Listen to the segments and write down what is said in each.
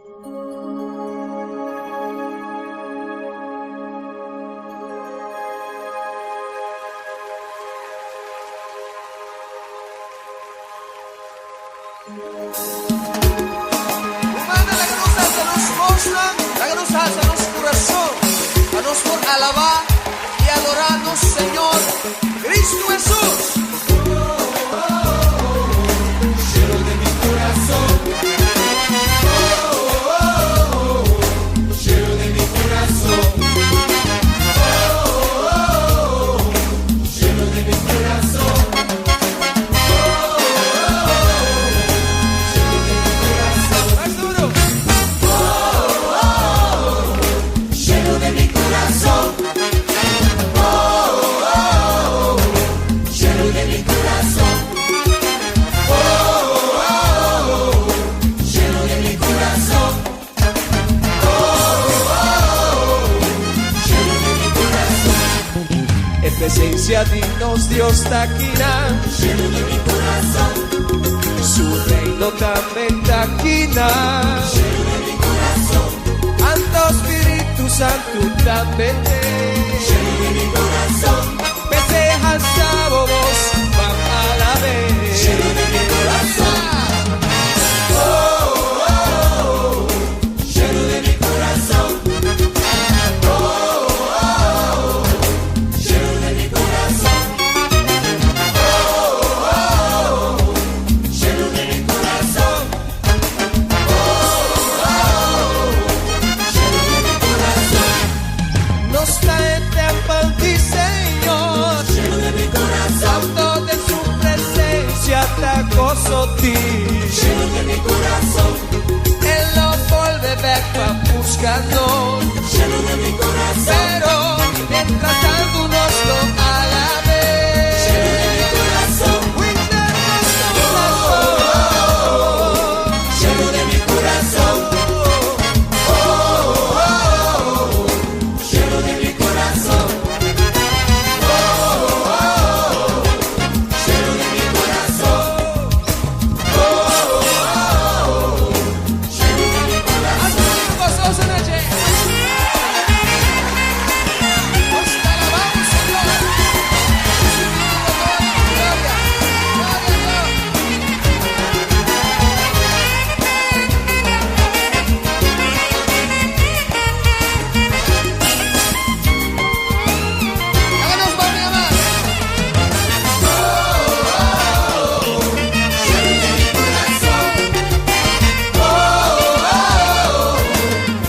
Umana la ganusa sa nos mostra, la ganusa sa nos corazón, a nos por alabar y adorarnos, Señor Cristo Jesús. Lleno de mi corazón. Lleno de mi corazón. Lleno de mi corazón. Más duro. Lleno de mi corazón. Lleno de mi corazón. Lleno de mi corazón. Lleno de mi corazón. En presencia dignos Dios taquina. Lleno de mi corazón. Su reino también taquina. Lleno de mi corazón. Santo Espíritu Santo también. Lleno de mi corazón. Festeja sábados, van a la vez. Lleno de mi corazón. Lleno de mi corazón. Lleno de mi corazón. Lleno de mi corazón. Lleno de mi corazón. Nos trae tempo di Señor. Lleno de mi corazón. Santo de su presencia te gozo ti. Lleno de mi corazón. Él no vuelve back pa' buscarnos. Lleno de mi corazón. Pero mientras tanto nos lo alabe. Lleno de mi corazón. Lleno de mi corazón. Lleno de mi corazón. Lleno de mi corazón. Lleno de mi corazón. Gozoso noche. Nos alabamos, Señor. Gloria, gloria a Dios. Háganos para mi amar. Lleno de mi corazón.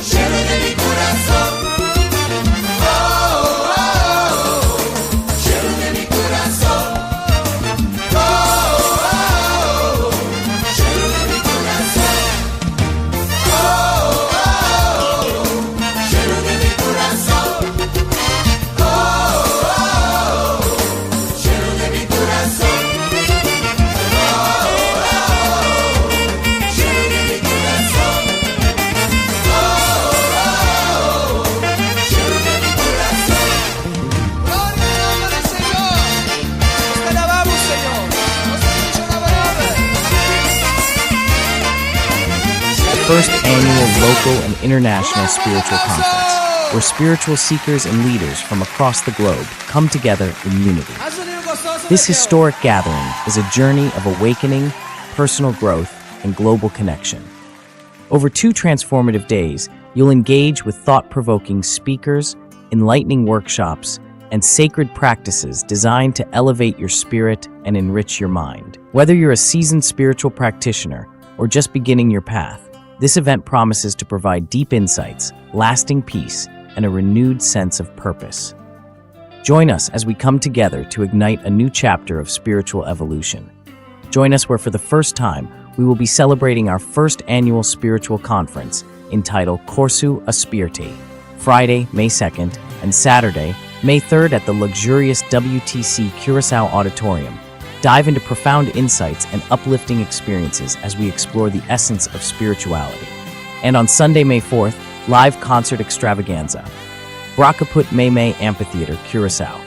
Lleno de mi corazón. Lleno de mi corazón. Lleno de mi corazón. Lleno de mi corazón. Lleno de mi corazón. Lleno de mi corazón. Lleno de mi corazón. Gloria al nombre del Señor. Te alabamos, Señor. Nos The first annual local and international spiritual conference, where spiritual seekers and leaders from across the globe come together in unity. This historic gathering is a journey of awakening, personal growth, and global connection. Over 2 transformative days, you'll engage with thought-provoking speakers, enlightening workshops, and sacred practices designed to elevate your spirit and enrich your mind. Whether you're a seasoned spiritual practitioner or just beginning your path, this event promises to provide deep insights, lasting peace, and a renewed sense of purpose. Join us as we come together to ignite a new chapter of spiritual evolution. Join us where for the first time, we will be celebrating our first annual spiritual conference entitled Corsu Aspirti, Friday, May 2nd, and Saturday, May 3rd at the luxurious WTC Curaçao Auditorium. Dive into profound insights and uplifting experiences as we explore the essence of spirituality. And on Sunday, May 4th, live concert extravaganza, Brakaput Meme Amphitheater, Curaçao.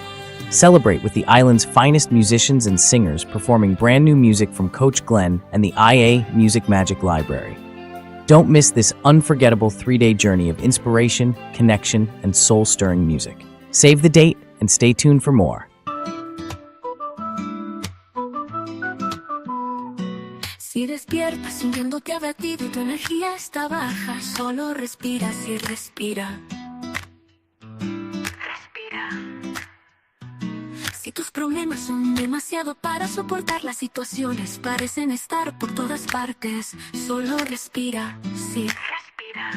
Celebrate with the island's finest musicians and singers performing brand new music from Coach Glenn and the IA Music Magic Library. Don't miss this unforgettable 3-day journey of inspiration, connection, and soul-stirring music. Save the date and stay tuned for more. Si despiertas sintiéndote abatido y tu energía está baja, solo respiras y respira. Respira. Si tus problemas son demasiado para soportar, las situaciones parecen estar por todas partes, solo respira, sí, respira.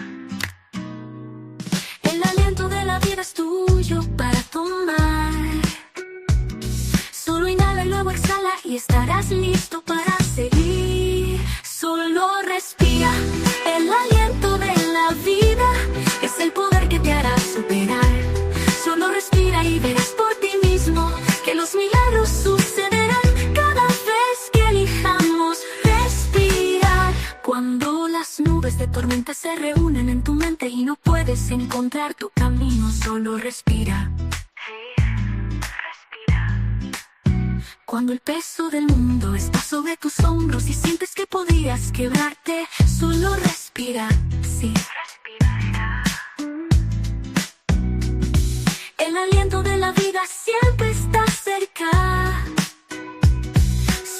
El aliento de la vida es tuyo para tomar. Solo inhala y luego exhala y estarás listo para seguir. Solo respira. El aliento de la vida es el poder que te hará superar. Solo respira y verás por ti mismo que los milagros sucederán cada vez que elijamos respirar. Cuando las nubes de tormenta se reúnen en tu mente y no puedes encontrar tu camino, solo respira. Cuando el peso del mundo está sobre tus hombros y sientes que podrías quebrarte, solo respira, sí, respira. El aliento de la vida siempre está cerca.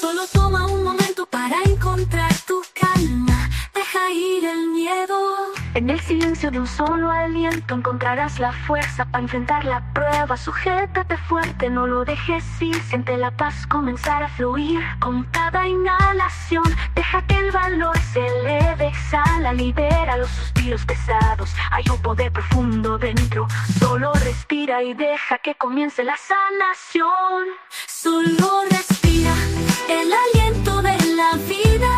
Solo toma un momento para encontrar tu calma. Deja ir el miedo. En el silencio de un solo aliento encontrarás la fuerza para enfrentar la prueba. Sujétate fuerte, no lo dejes ir. Siente la paz comenzar a fluir con cada inhalación. Deja que el valor se eleve, exhala, libera los suspiros pesados. Hay un poder profundo dentro. Solo respira y deja que comience la sanación. Solo respira. El aliento de la vida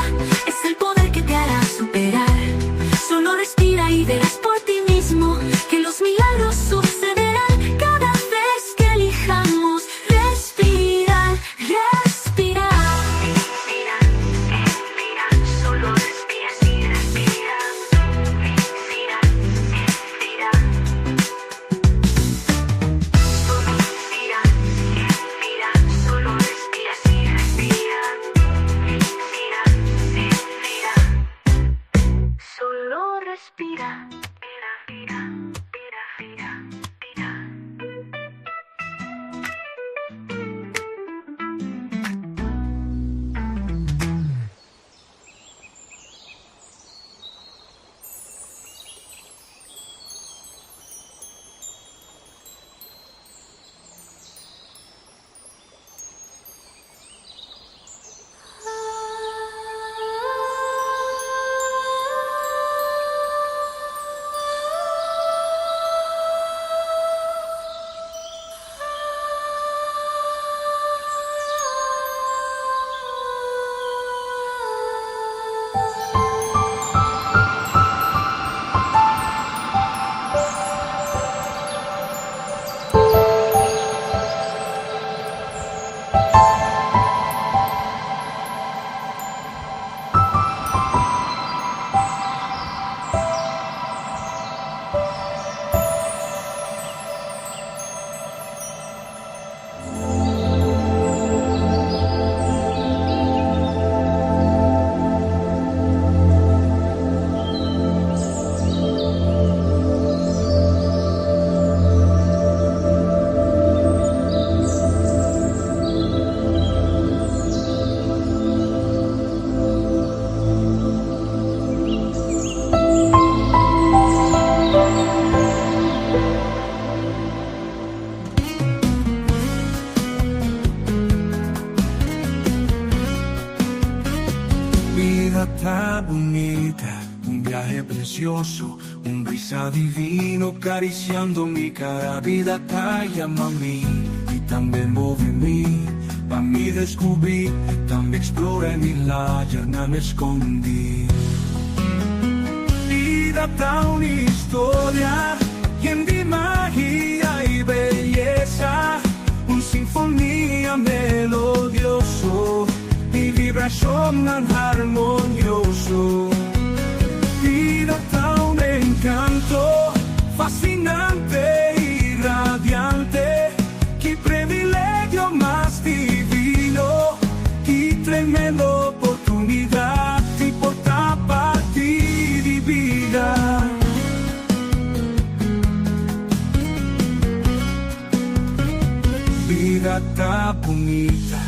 es el poder que te hará superar. Solo respira y verás por ti mismo que los milagros sucederán cada vez que elijamos respirar, respirar. Respira, respira, solo respira, sí, respira. Respira, respira. Solo respira, respira, solo respira, sí, respira. Respira, respira. Solo respira, respira, respira, respira. Vida tan bonita, un viaje precioso, un brisa divino acariciando mi cara. Vida te llama a mí y también mueve mí. Pa' mí descubrí, también exploré mi la llana me escondí. Vida tan una historia llena de magia y belleza, un sinfonía melodioso, mi vibración tan armonioso. Vida tan un encanto fascinante y radiante, qué privilegio más divino, qué tremenda oportunidad y por parte realtà bonita,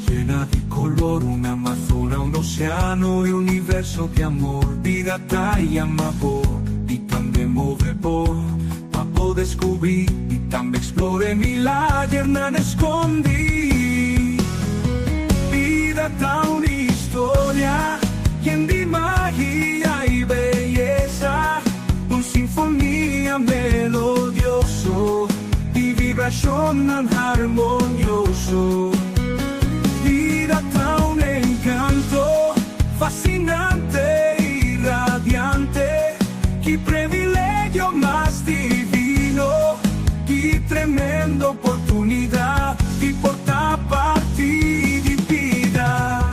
llena di color, una Amazona, un oceano e universo di amor. Pirata y amor, y también move por, pa poder descubrir, y también explore mi la yerna escondí. Pirata una historia, llena de magia y belleza, un sinfonía melodioso, y vibración armonioso. Pirata un encanto fascinante y radiante, qué privilegio más divino, qué tremenda oportunidad de portar parte de vida.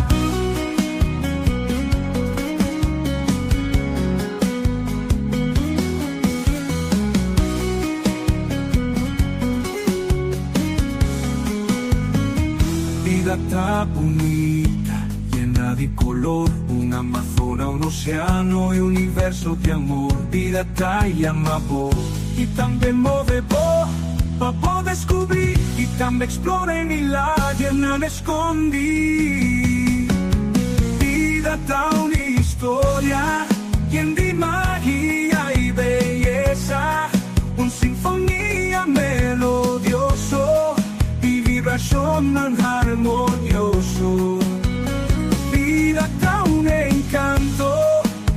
Pirata bonita, llena de color, una Amazona, un oceano y universo de amor. Pirata y amor, y también move por, pa poder descubrir, y también exploren y la llena escondí. Pirata una historia, llena de magia y belleza, un sinfonía melodioso, y vibración armonioso. Pirata un encanto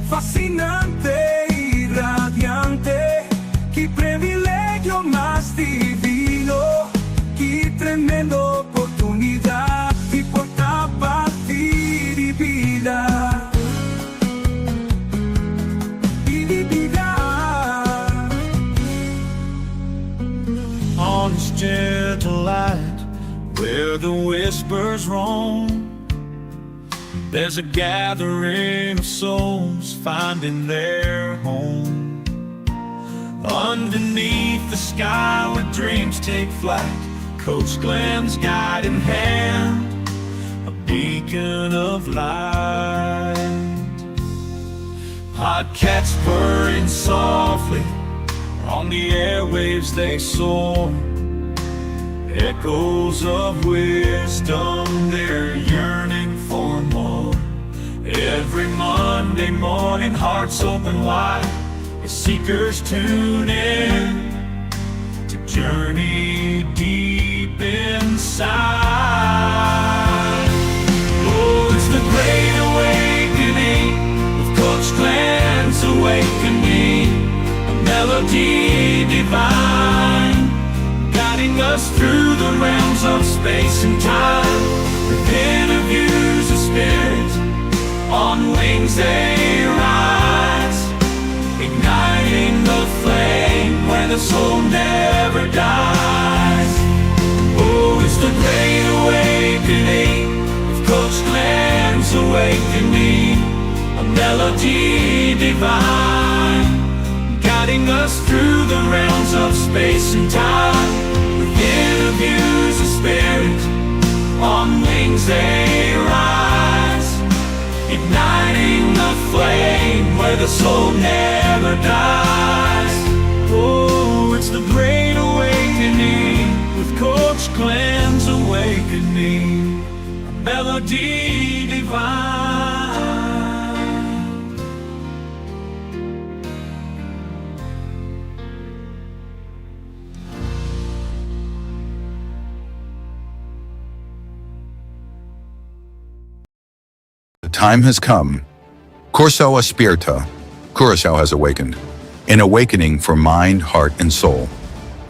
fascinante y radiante, qué privilegio más divino, qué tremenda oportunidad de portar parte de vida. Y de vida. On this gentle light, where the whispers roam, there's a gathering of souls finding their home. Underneath the sky where dreams take flight, Coach Glenn's guiding hand, a beacon of light. Podcasts purring softly, on the airwaves they soar, echoes of wisdom, they're yearning for more. Every Monday morning, hearts open wide, as seekers tune in to journey deep inside. Oh, it's the Great Awakening, with Coach Glenn's Awakening, a melody divine, guiding us through the realms of space and time, with interviews of spirit, on wings they rise, igniting the flame where the soul never dies. Oh, it's the Great Awakening, with Coach Glenn's Awakening, a melody divine, guiding us through the realms of space and time, with interviews of spirit, on wings they rise, igniting the flame where the soul never dies. Oh, it's the Great Awakening, with Coach Glenn's Awakening, a melody divine. The time has come. Curacao Espierta. Curacao has awakened. An awakening for mind, heart, and soul.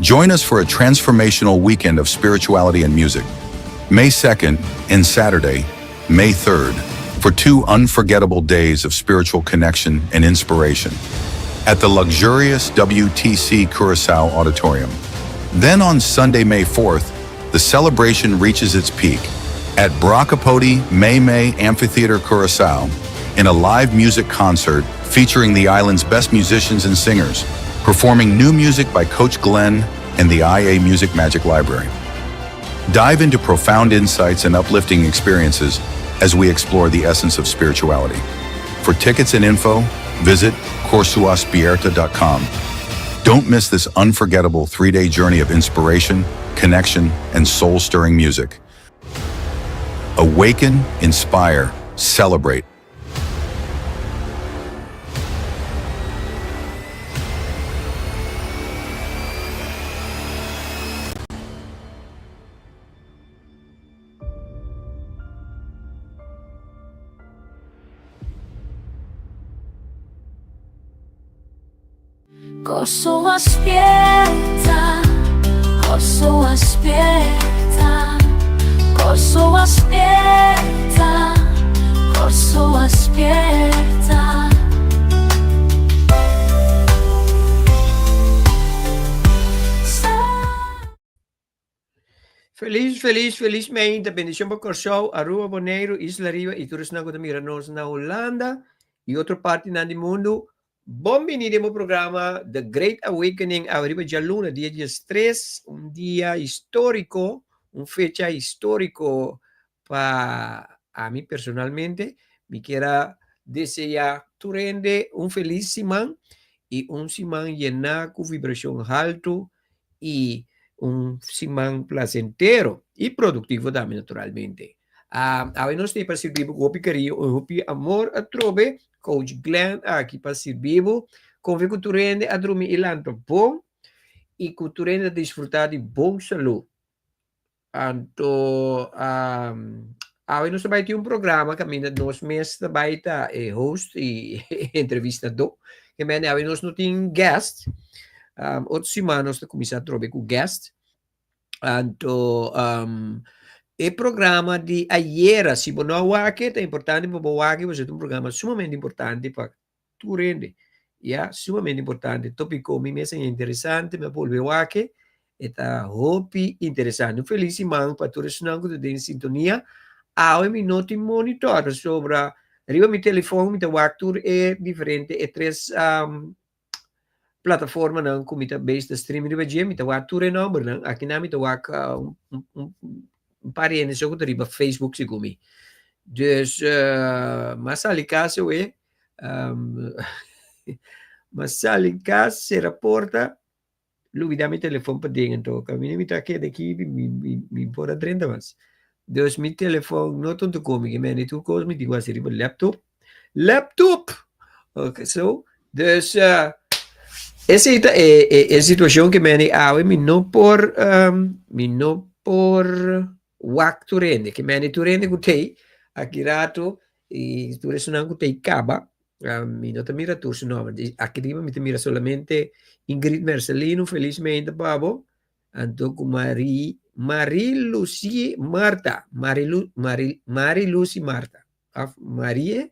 Join us for a transformational weekend of spirituality and music. May 2nd and Saturday, May 3rd, for 2 unforgettable days of spiritual connection and inspiration at the luxurious WTC Curacao Auditorium. Then on Sunday, May 4th, the celebration reaches its peak at Bracapodi May Amphitheater Curacao in a live music concert featuring the island's best musicians and singers, performing new music by Coach Glenn and the IA Music Magic Library. Dive into profound insights and uplifting experiences as we explore the essence of spirituality. For tickets and info, visit CurcaoEspierta.com. Don't miss this unforgettable 3-day journey of inspiration, connection, and soul-stirring music. Awaken, inspire, celebrate. Gozo aspetta, gozo aspetta, gozo aspetta, gozo aspetta. Felizmente, bendición por Corsou, Aruba, Bonaire, Isla Riba y todos na Miranos na Holanda y otra parte del mundo. Bienvenido al programa The Great Awakening, arriba ya luna, día 3, un día histórico, una fecha histórico para a mí personalmente. Me quiero desear tu rende un feliz simán y un simán lleno con vibración alto y un simán placentero y productivo también naturalmente. A ver, nos para servir con cariño, un amor a trove, Coach Glenn aqui para servir, com que tu rende a dormir ilanto bom e que tu rende a desfrutar de bom saúde. Então, a nós vai ter programa que ainda nós meses vai estar host e entrevistador, que a nós não tem guest, outra semana nós começar a trabalhar com guest. Então, o programa de ayer, se você não é importante para você, você tem um programa sumamente importante para tu rende. Sumamente importante. Tópico me é interessante, me pode ver aqui. Está hopi interessante. Feliz semana para todos que estão em sintonia. Eu me noto monitor sobre arriba meu telefone, meu WhatsApp é diferente, é 3 plataformas não como está base de streaming de dia, meu WhatsApp é número não. Aqui na meu WhatsApp parente so que riba Facebook se comi. Dus mas ali caso é mas ali caso se reporta lui dá meu telefone para dentro então caminho me tá aqui daqui me pode 30 mas dus meu telefone não tanto comi que me tu coisa me digo assim riba laptop ok so dus essa é a situação que me não por waktu rende, que mene tu rende kutei, akirato, e tu resonan kutei kaba, mi nota mira tu su nome, aqui riba mi te mira solamente Ingrid Marcelino, felizmente, babo, anto com Marie Lucie Marta, Marie Lucie Marta, Marie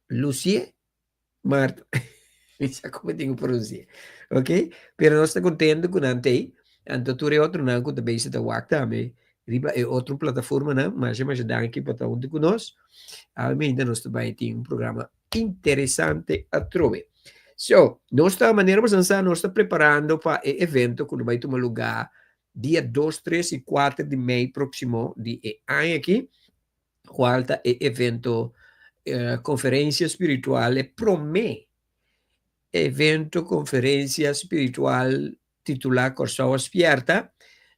Lucie Marta, não sei como tenho que pronunciar, ok? Pero nós estamos contentes com antei, então tu é outro não que também se dá wakta me riba é outra plataforma não mas dá aqui para onde conosco ainda nós também tem programa interessante a trover so nós está maneira nós está preparando para o evento que vai tomar lugar dia 2, 3 e 4 de maio próximo de ano aqui qual é o evento conferência espiritual promete evento conferência espiritual titular Corsou Aspierta,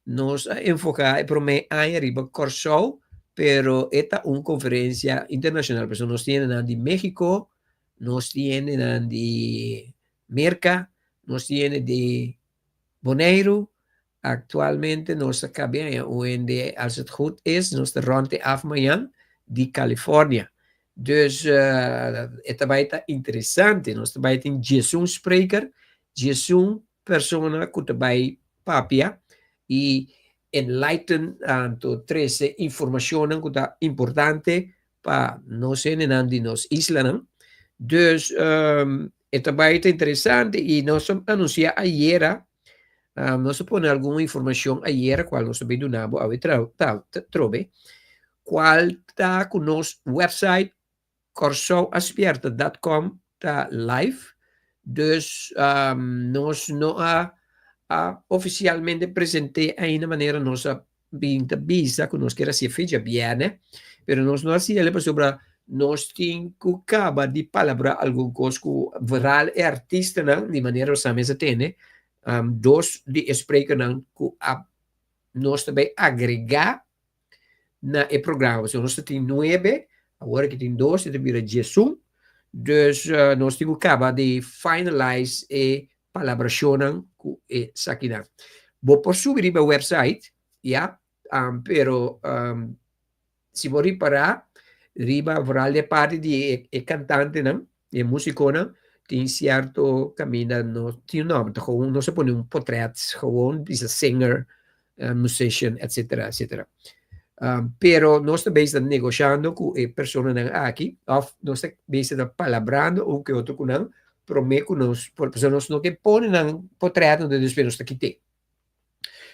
nos enfoca para mí arriba Corsou, pero esta una conferencia internacional, pero nos tienen de México, nos tienen de Merca, nos tienen de Bonaire, actualmente nos acabamos onde als het goed is, nos ronde af Miami de California. Dus esta vai estar interessante, nos vai ter Jason spreker, Jason persona que também papia e enlighten to 13 informação que é importante para nós de nos islas. Dus é também interessante e nós anunciamos ayer, nós põe alguma informação ayer, qual nós também donamos a trobe, qual está com nosso website corsouaspierta.com está live. Dus nós não oficialmente presentei ainda maneira nossa visa que nós queremos ser feita bem, mas nós não hacemos sobre nós temos que acabar de palavra alguma coisa que viral é artista não, de maneira que você tem, dos de spreken não, que nós também agregar na programa. So, nós temos 9, agora que tem 2, tem vira Jesus. Dus nós temos que acabar de finalize e palabracionam que aqui não. Vou por subir para o website, yeah? Pero se vou reparar, riba viral de parte de cantante, não? E musicona, tem certo caminho, não tem nome, não se põe portrait, gewoon is a singer, musician, etc, etc. Pero nós também estamos negociando com a pessoa aqui, ou nós estamos palabrando um que outro com não, promete que nós, por nós não que põe um portrait onde nós aqui tem.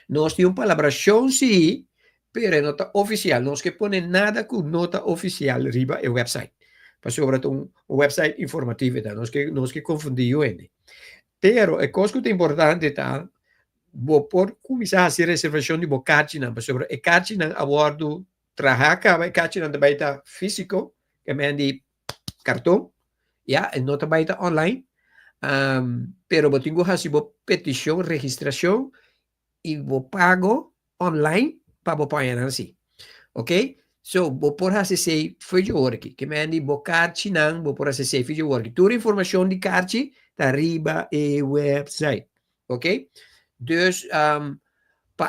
Nós temos palabração sim, pero nota oficial, nós que põe nada com nota oficial riba é o website. Para sobre um website informativo, tá? Nós que confundimos ele. Pero a coisa que é importante tá, vou por começar a fazer reservação de bocate não, para sobre a carte não abordo trajaca, vai carte não também tá físico, que me de cartão, já, não também tá online. Pero vou tenho que fazer petição, registração e vou pago online para vou pagar assim. OK? So, vou por fazer feijão work, que me de bocate não, vou por fazer feijão work. Toda informação de carte tá arriba e website. OK? Dus,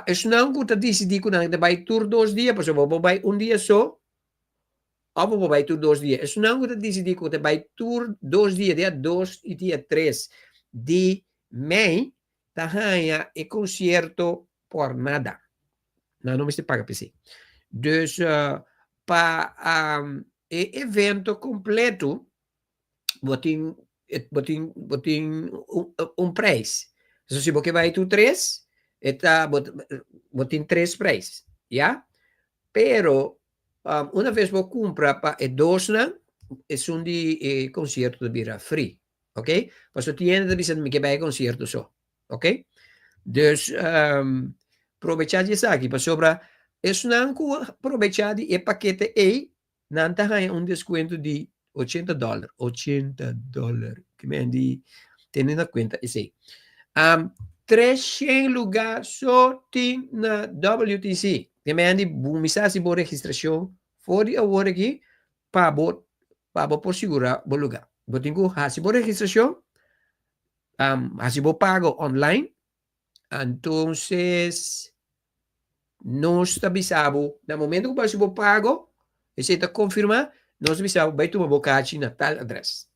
is não que decidir que não vai tur 2 dias, porque vou vai dia só, ou vou vai tur 2 dias. Is não que decidir que vai tur 2 dias, dia 2 e dia 3 de maio, tá ganha e concerto por nada. Não me se paga PC. Dus, para evento completo, botem preço. So, se você vai tu 3, botem 3 preços, já? Pero, uma vez você compra para 2, é de concerto de vira free, ok? Você tem de dizer que vai concerto só, ok? Dus, aproveitar isso aqui, para sobra, não aproveitar de paquete E, não tem desconto de $80, que me andi tendo em conta isso aí. 300 lugares só tem na WTC. Que me andi mensagem por registração fora a hora aqui para por segurar o lugar. Eu tenho que fazer por registração, fazer por pago online. Então, nós avisamos, no momento que você for pago, você está confirmando, nós avisamos, vai tomar bocate na tal adresse.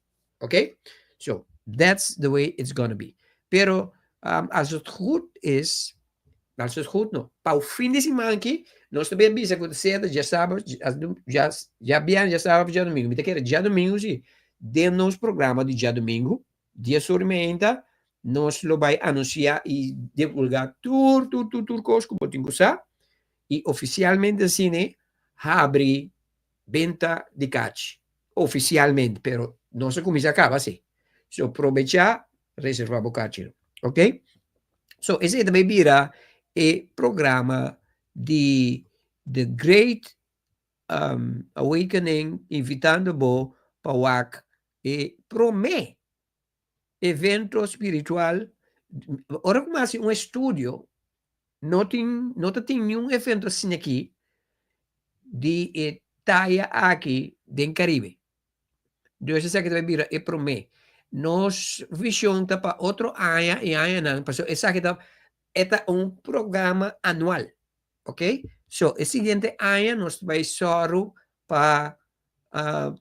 Ok? So, that's the way it's going to be. Pero, als het goed is, para o fim de semana aqui, nós também avisamos que você já sabe, já sabe, já domingo. Me quer já domingo, sim. Dentro do programa de já domingo, dia sormenta, nós lo vai anunciar e divulgar tudo coisa que eu tenho que usar. E oficialmente assim, né, abre venta de catch. Oficialmente, pero não se começa a acabar assim. So, aproveitar, reservar o catch. Ok? So, esse também vira o programa de The Great Awakening, invitando-o para o WAC e promete evento espiritual. Ora, como assim, estúdio, não tem nenhum evento assim aqui de Itaia aqui, do Caribe. Deus sabe que vai vir e promete. Nós visão para outro ano e ano não, porque essa que é programa anual, ok? So, o seguinte ano nós vai só para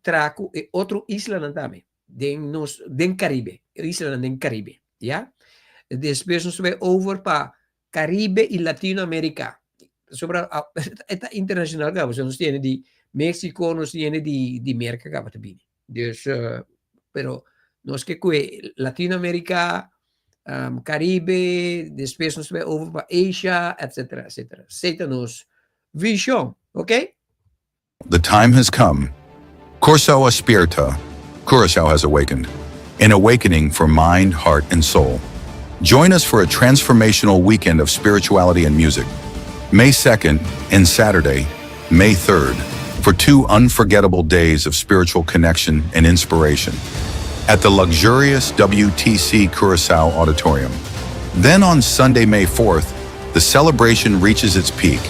trago e outro isla também, do Caribe, isla do Caribe, já? Depois nós vai over para Caribe e Latinoamérica. Sobre a internacional, nós temos de México, nós temos de América, também. Dus, pero nós que Latinoamérica, Caribe, depois nós vai over para Asia, etc, etc. Seita nos visão, ok? The time has come. Corso Espirita. Curaçao has awakened. An awakening for mind, heart, and soul. Join us for a transformational weekend of spirituality and music. May 2nd and Saturday, May 3rd. for 2 unforgettable days of spiritual connection and inspiration at the luxurious WTC Curaçao Auditorium. Then on Sunday, May 4th, the celebration reaches its peak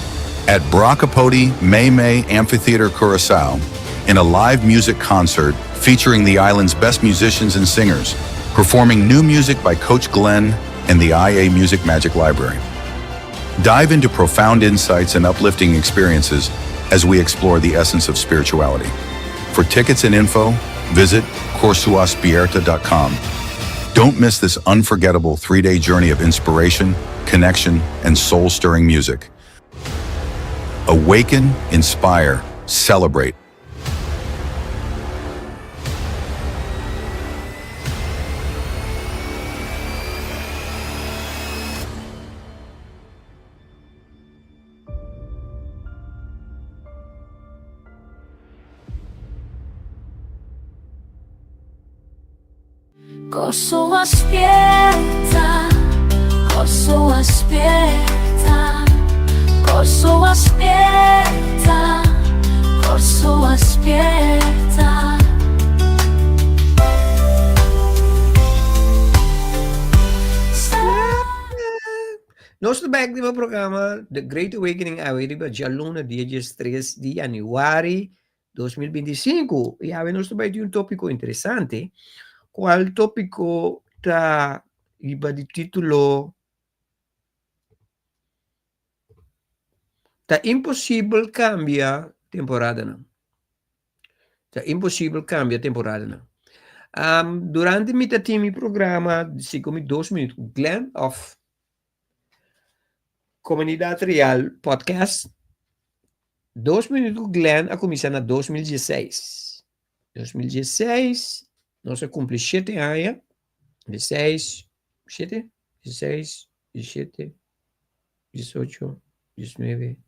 at Bracapodi May Amphitheater Curaçao in a live music concert featuring the island's best musicians and singers, performing new music by Coach Glenn and the IA Music Magic Library. Dive into profound insights and uplifting experiences as we explore the essence of spirituality. For tickets and info, visit corsuaspierta.com. Don't miss this unforgettable 3-day journey of inspiration, connection, and soul-stirring music. Awaken, inspire, celebrate. Corso aspetta, corso aspetta, corso aspetta, corso aspetta. Nosso back di programa The Great Awakening away ba jaluna dia 3 de januari 2025. E ave nosso back de tópico interessante. Qual tópico tá iba di título tá impossível cambia temporada não. Tá impossível cambia temporada não. Durante mi time programa, como 2 minutos, Glenn of Comunidade Real Podcast, 2 minutos Glenn a começar na 2016. 2016, nós cumprimos 7 anos, 16, 7, 16, 17, 18, 19,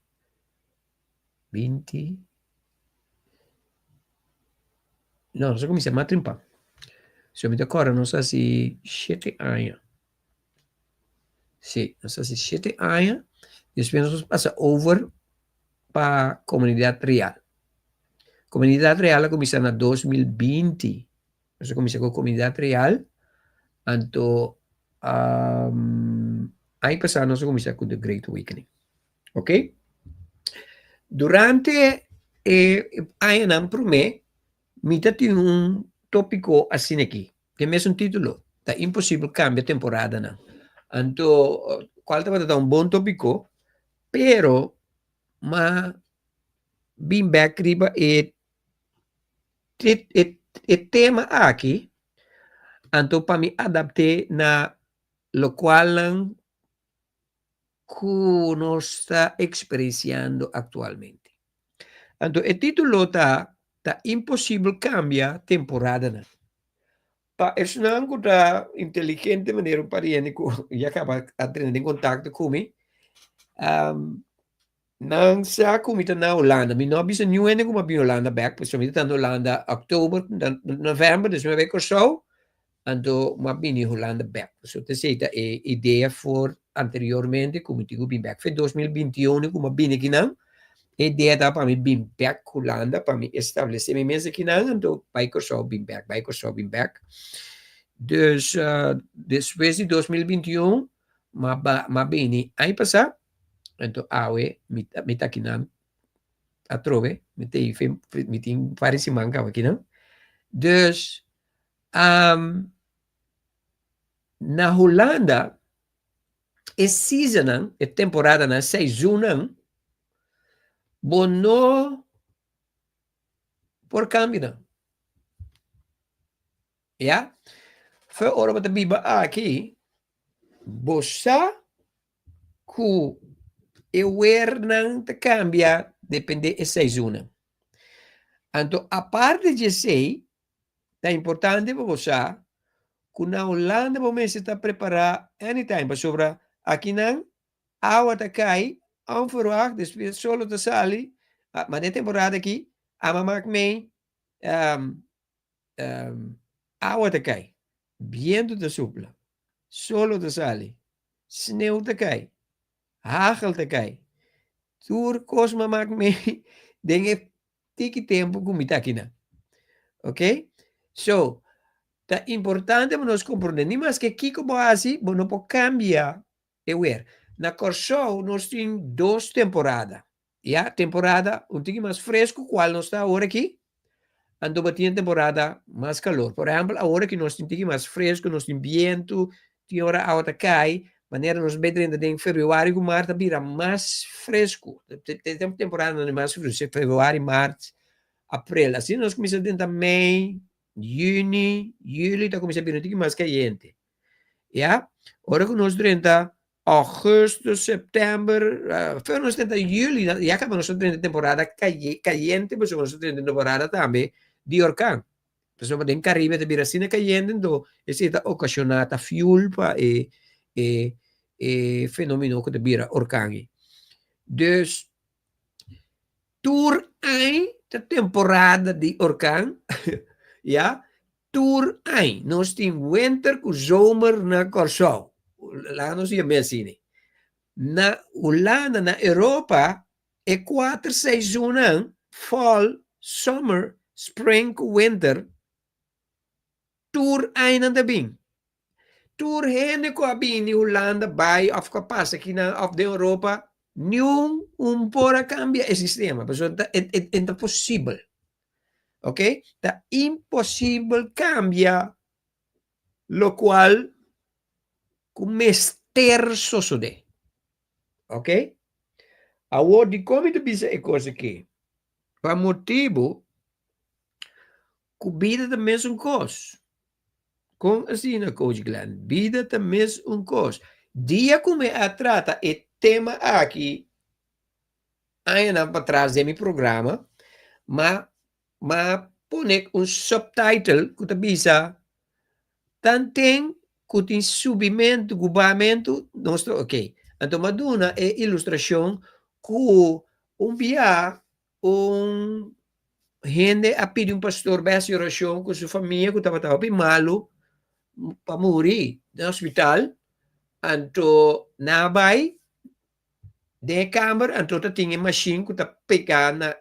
20. Não, nós começamos a trimpar. Se eu me decoro, nós assim 7 anos. Sim, nós assim 7 anos. Depois nós passa over para a Comunidade Real. Comunidade Real começou na 2020. Nós começamos com a Comunidade Real. Então, aí passado nós começamos com The Great Awakening. Ok? Durante aí não para mim, me tem tópico assim aqui, que é mesmo título, tá impossível cambiar temporada não. Então, qual tá bom tópico, pero bem back riba tema aqui, então para me adaptar na lo qual que nós está experienciando atualmente. Então, o título tá impossível cambiar temporada não. Pa não que tá inteligente maneira para ele e acaba entrando em contato comigo. Não sei como está na Holanda. Me não bisa nenhum ano como a Holanda back, porque me está na Holanda outubro, novembro, dus uma vez ou so. Então, uma bem Holanda back. So te sei a ideia for anteriormente como digo bem back foi 2021 como bem aqui não. A ideia da para mim bem back Holanda para me estabelecer minha mesa aqui não. Então, vai que so bem back. Dus depois de 2021, mas bem aí passar. Então, awe, me tá aqui não, a trove, me tem várias manca aqui não. Dus, na Holanda, é season, é temporada na seizoen, bono por câmbio não. Ja? Foi hora para biba aqui, bossa, ku o não te cambia, depende da seizoen. Então, a parte de sei, é importante para você, que na Holanda você está preparado anytime para sobre aqui não, a água está cai, onverwacht, depois solo está sali, mas na temporada aqui, a mamãe me, água está cai, viento está supla, solo está sali, sneeuw está cai. Hagel te kijken. Toer kost me maak mee. Dingen tiki tempo kumita kina. Ok? So, tá importante para nós compreender, nem mais que Kiko Boasi, não pode cambiar. Na Corsol, nós temos 2 temporadas. Temporada um pouquinho mais fresco, qual nós está agora aqui. Ando batendo temporada mais calor. Por exemplo, agora que nós temos um pouquinho mais fresco, nós temos vento, tem hora alta cai, maneira nós bedrendo em fevereiro, março, vira mais fresco. Tem temporada mais fresco, fevereiro, março, abril. Assim nós começamos a maio, junho, julho, está começando a vir um pouquinho mais quente. Agora que nós temos agosto, setembro, foi nós temos julho, já acabamos nós temos temporada caliente, mas nós temos temporada também de orcão. Pessoal tem Caribe de Biracina caliente, então isso está ocasionado fuel para fenomeno que vira orcão. Dus, tour aí a temporada de orcão, tour aí, nós temos winter com zomer na Corsol. Lá nós íamos assim. Na Holanda, na Europa, é 4 seizoenen, fall, summer, spring, winter. Tour ainda bem. Tour hende ko abin ni Holanda by of kapasa kina of de Europa nenhum pora cambia o sistema, porque é impossível. Ok? Tá impossível cambia lo qual comester sosode. Ok? Agora, de como tu bisa é coisa que, para motivo, que vida também é coisa. Com assim na Coach Glenn, vida também é coisa. Dia como a trata é tema aqui, ainda para trás de meu programa, mas põe subtitle que tu bisa, tem que tem subimento, gubamento, nosso, ok. Então, Madonna é ilustração que via gente a pedir pastor bessa oração com sua família que estava bem malo para morrer no hospital. Então, na vai de câmara, então tinha machine que está pegando a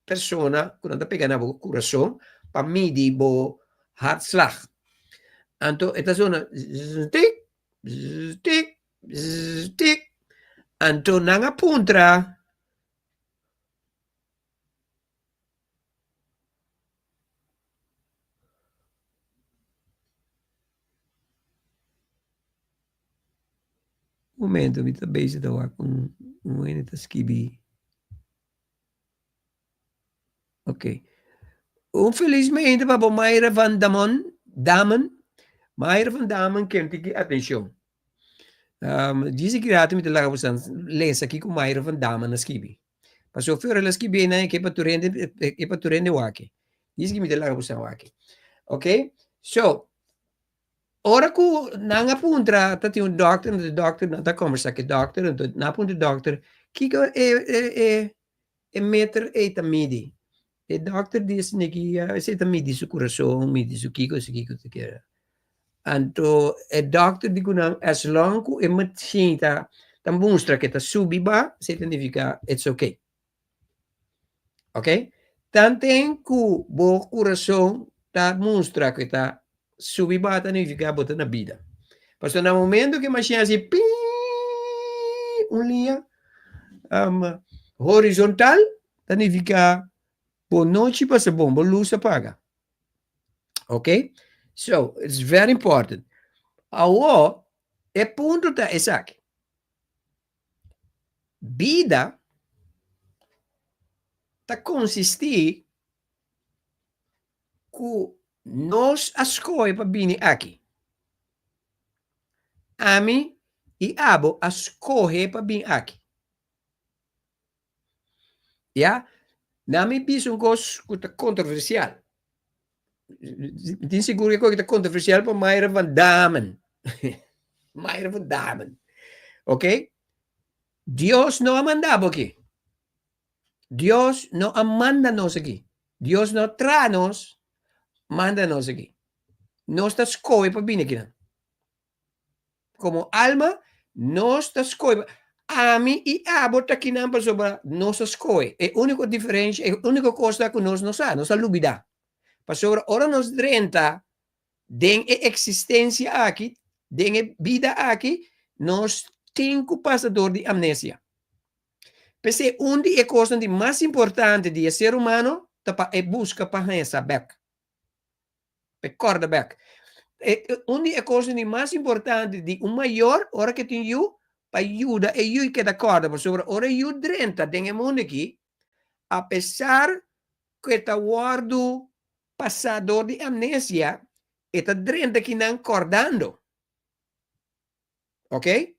pessoa, que está pegando o coração para medir o hartslag. Então, esta zona stick. Então, nanga puntra. Momento, me também se dá com enita skibi. Ok. Infelizmente, para Mayra van Damen, Mayra van Damen quer ter atenção. Diz que rato me lá você lê aqui com Mayra van Damen na skibi. Passou fora la skibi na que para turende wake. Diz que me lá você wake. Ok? So, ora que nanga puntra, tem doctor não tá conversa que doctor, então na punta doctor, que é meter e midi. E doctor diz que se midi su coração, midi su kiko te quer. Então, o doctor diz que as long que machine tá mostra que tá subiba, significa it's okay. Ok? Tanto que o coração tá mostra que tá subiba, significa botar na vida. Mas no momento que a machine assim, linha horizontal, significa por noite passa bom, por luz apaga. Ok? So, it's very important. Agora, o ponto tá esse aqui. Vida tá consistir que nós escolhemos para vir aqui. A mim e abo escolhe para vir aqui. Na minha visão, é controversial. Tem seguro que é controversial para Mayra van Damen. Mayra van Damen. Ok? Deus não mandava aqui. Deus não manda nós aqui. Deus não traz nós, manda nós aqui. Nós está escolhendo para vir aqui. Como alma, nós está escolhendo. Ami e abo tá aqui não sobre nossas coisas. É a única diferença, é a única coisa que nós não sabemos, nossa lubida. Para sobre ora nos renta, den a existência aqui, den a vida aqui, nós temos passador de amnésia. Porque onde é a coisa mais importante de ser humano, é busca para essa back. É corda back. Onde é a coisa mais importante de maior, hora que tem eu, para ajuda, é eu que dá corda, por sobre hora eu drenta, tem a mundo aqui, apesar que está guardo passador de amnésia, está drenta que não acordando. Ok?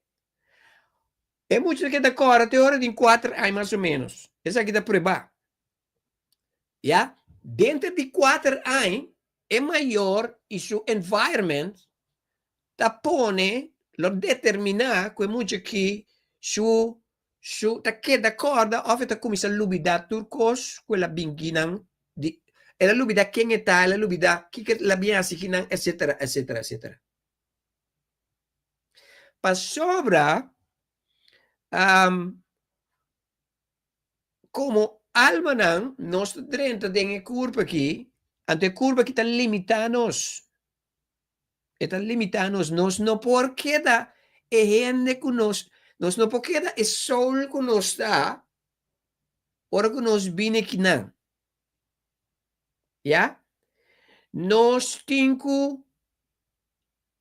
É muito que dá corda, até hora de 4 anos mais ou menos. Essa aqui dá provar. Já? Dentro de 4 anos, é maior e seu environment tá pone lo determinar que muito que su tá queda corda of tá começa a lubida turcos quella binginan di e la lubida quem está la lubida que la biasi kinan etc etc etc pa sobra como almanan nós drenta den curva aqui ante curva que tá limitanos está limitando nós não por queda é gente que nós não por queda é sol que nós está ora que nós vine aqui não já nós temos que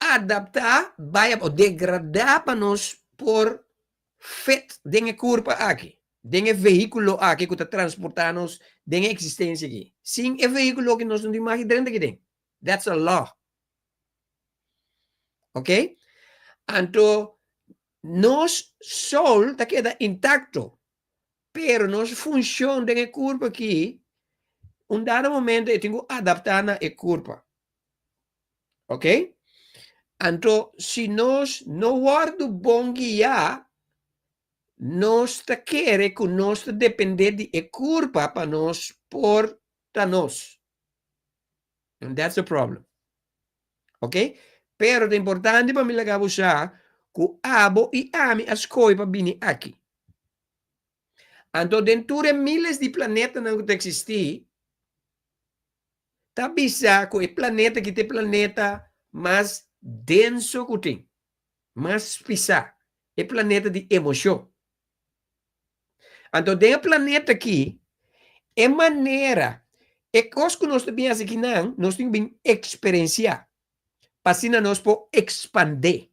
adaptar vai ou degradar para nós por fet dengue curva aqui dengue veículo aqui que está transportando nos dengue existência aqui sim é veículo que nós não temos mais dentro aqui that's a law. Ok? Então, nos sol está queda intacto, pero nos funciona de curva aqui, dado momento eu tenho que adaptar na curva. Ok? Então, se nós não guardo bom guia, nós está querer que nós depender de curva para nós por nós. And that's the problem. Ok? Pero é importante para me ligar usar que abo e ami as coisas para vir aqui. Então, dentro de milhares de planetas que existem, está bisa que o planeta que tem planeta mais denso que tem, mais pisa, é planeta de emoção. Então, dentro do planeta aqui, é maneira, é coisa que nós temos aqui não, nós temos que experienciar. Para nós podemos expandir.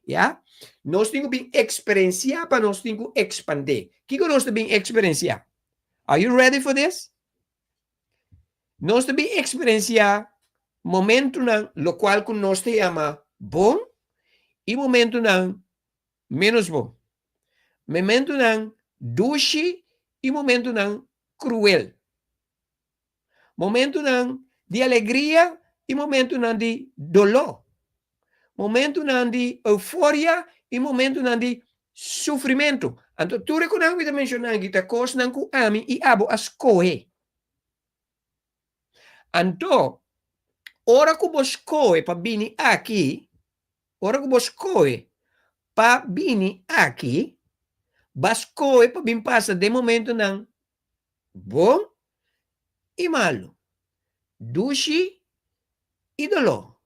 Já? Nós temos que experienciar para nós temos que expandir. O que nós temos que experienciar? Are you ready for this? Nós temos que experienciar momento no qual nós te chama bom e momento menos bom. Momento doce e momento cruel. Momento de alegria e momento de dolor. Momento de euforia e momento de sofrimento. Então, tu reconhece que eu mencionei que a coisa não que ami e abo as coe. Então, ora que você coe para vir aqui, ora que você coe para vir aqui, vas coe para vir passar de momento não bom e malo. Doce e dolor,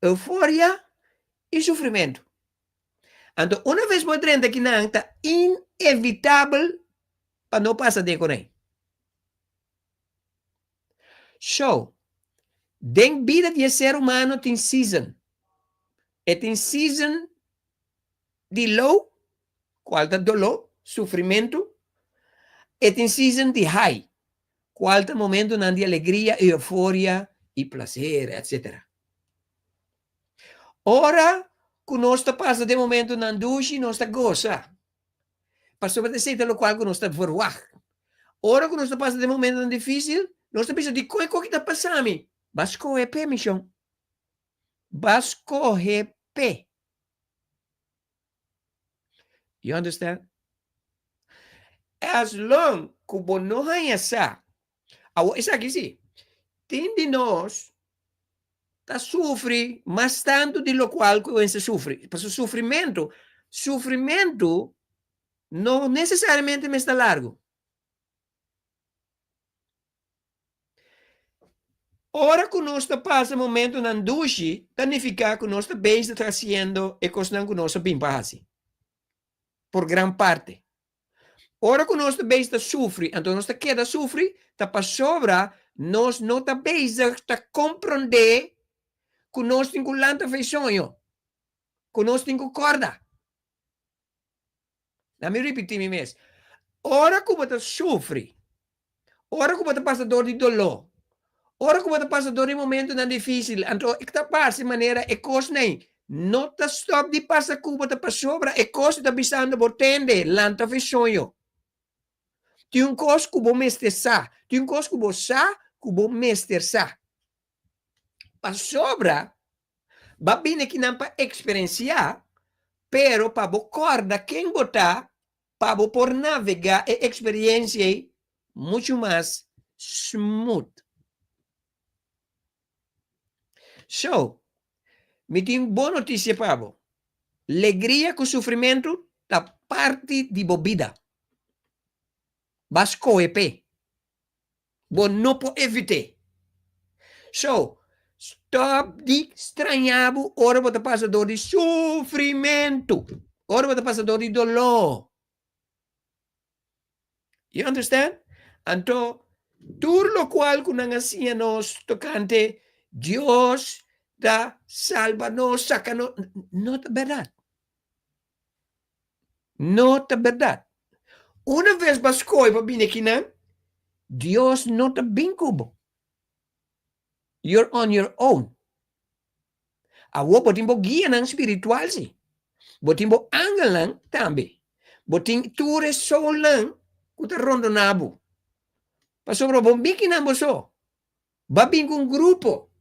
euforia e sofrimento. Então, uma vez por dentro que não está inevitável para não passar de com ele. So, dentro da vida de ser humano tem season. E tem season de low, qual é dolor, sofrimento. E tem season de high, qual é momento de alegria, euforia e prazer, etc. Ora, que nós está passando de momento na ducha, nós está goza. Para sobretecer lo qual que nós está verwach. Ora, que nós está passando de momento difícil, nós está pensando de coisa que está passando. Vas correr pé, missão. Vas correr pé. You understand? As long que você não conhece, isso aqui sim, tem de nós tá sofre mais tanto de lo qual que você sofre. Porque o sofrimento sofrimento não necessariamente me está largo. Ora que nós passa momento na duche, significa que nós bem está fazendo e que nós bem passa. Por gran parte. Ora que nós bem está sofre, então nós queda sofre, está para sobra, nós não está bem está compreender que nós temos lanta fez sonho, que nós temos corda. Let me repetir me mesmo. Ora que você sofre, ora que você passa dor de dolor, ora que você passa dor de momento não difícil, então é que está passando maneira é coisa nem, não está stop de passar que você para sobra, é coisa está pensando por tende, lanta fez sonho. Tem um coisa que você mestre sa, tem um coisa que você sa, que você mestre sa. Para sobra, vai vir aqui não para experienciar, pero para você corda quem botar, para você por navegar e experiência muito mais smooth. So, me tem boa notícia para você. Alegria com sofrimento da parte de bebida. Basco e pé. Você não pode evitar. So, stop de estranhar ora você passa dor de sofrimento. Ora você passa dor de dolor. You understand? Então, tudo lo qual que não assim nós tocante Deus da salva nos, saca nos. Não é verdade. Não é verdade. Uma vez bascoi para vir aqui, não? Deus não está bem cubo. You're on your own. Awo botimbo guia nang spiritual si. Botimbo angel lang tambi. Boting ture soul lang kuta rondo nabo. Pasobro bombiki na boso. Babing kung grupo.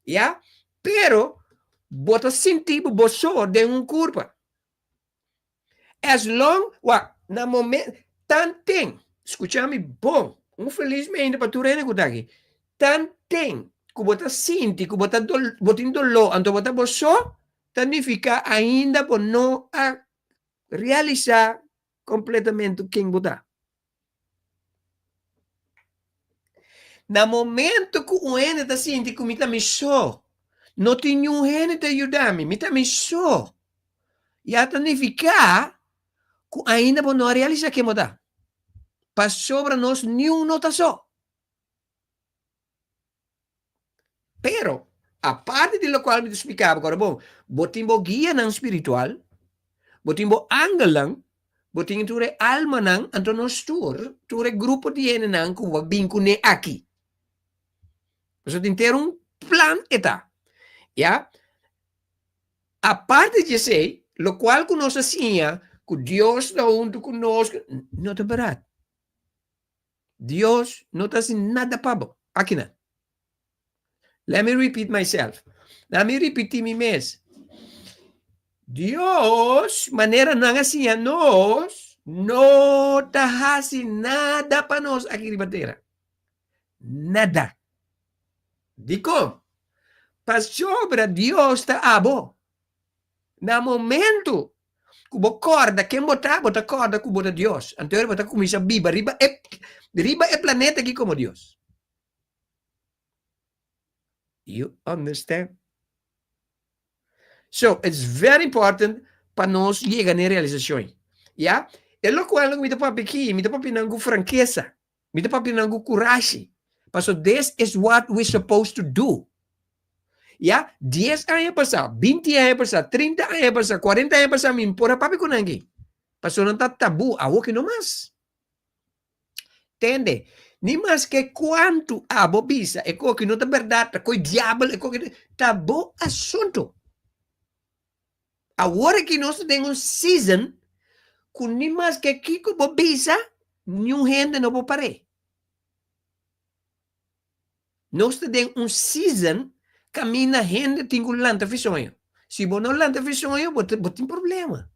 Ya? Pero bota sinti boso de un curva. As long, na momento, tanting, escutame bom, infelizmente para tu rene kutaki, tanting, que bota sinti, que bota botin dolor, anto bota boso, significa ainda por não a realizar completamente quem botar. Na momento que o ene está sinti que me está me só, não tem um ene te ajudar-me, me está me só. E a significa que ainda por não realizar quem botar. Para sobre nós, nenhum não está só. Pero, a parte de lo qual me explicava agora, bom, botimbo guia não espiritual, botimbo angel lang, botimbo ture alma nang, então nós ture grupo de ene nang, que vai vincune aqui. Você tem que ter um plano eta. Ja? A parte de ser, lo qual que nós assim, que Deus está junto conosco, não é verdade. Deus não está assim nada para aqui não. Let me repeat myself. Let me repeat me mesmo. Deus, maneira não assim a nós, não está assim nada para nós aqui de terra. Nada. Dico, para sobre Deus está abo. Na momento que você corda, quem bota corda que bota Deus. Então você começa a biba, riba é planeta aqui como Deus. You understand? So, it's very important para nós chegar na realização. Yeah? É lo qual me dá para aqui, me dá para pinango franqueza, me dá para pinango coragem. So, this is what we're supposed to do. Yeah? 10 anos passar, 20 anos passar, 30 anos passar, 40 anos passar, me impora papi ko nangi. So, não tá tabu, awo que não mais. Entende? Ni mais que quanto a bobisa, é que não é verdade, é que o diabo, é que tá bom assunto. Agora que nós temos season, com nem mais que kiko bobisa, nenhum gente não pode parar. Nós temos season, camina gente tem que lança fisonho. Se você não lança fisonho, você tem problema.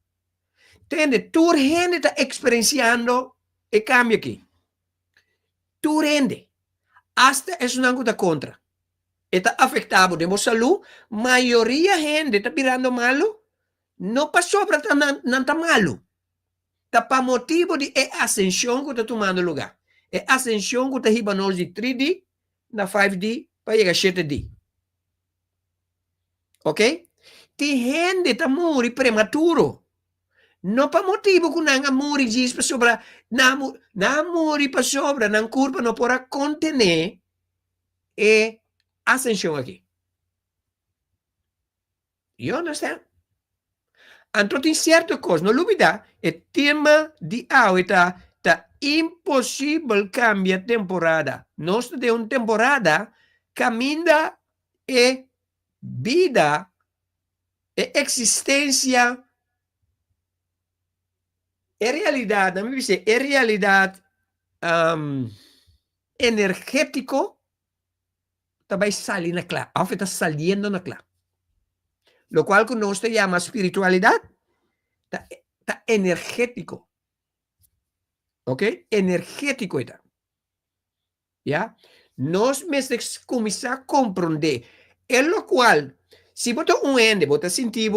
Entende? Toda gente está experienciando e cambio aqui. Tu rende. Hasta é uma coisa contra. Está afetado de saúde. Maioria gente está virando malo. não para sobra não tá malo. Tá para motivo de ascensão que está tomando lugar. É ascensão que está riba nós de 3D na 5D para chegar a 7D. Ok? Tem gente que está morre prematuro. Não para motivo que não morre diz para sobra, não morre para sobra, não curva não para contener e ascensão aqui. You understand? Então tem certa coisa, não duvida, o tema de hoje está impossível cambiar temporada. Nós temos uma temporada caminha e vida e existência é realidade, não me dice, é realidade energético também sair na clara, ou está saliendo na clara. Lo cual que nós chama espiritualidade, está energético. Ok? Energético está. Ya? Nós mesmos começar a compreender. É lo qual, se você ende, você sentir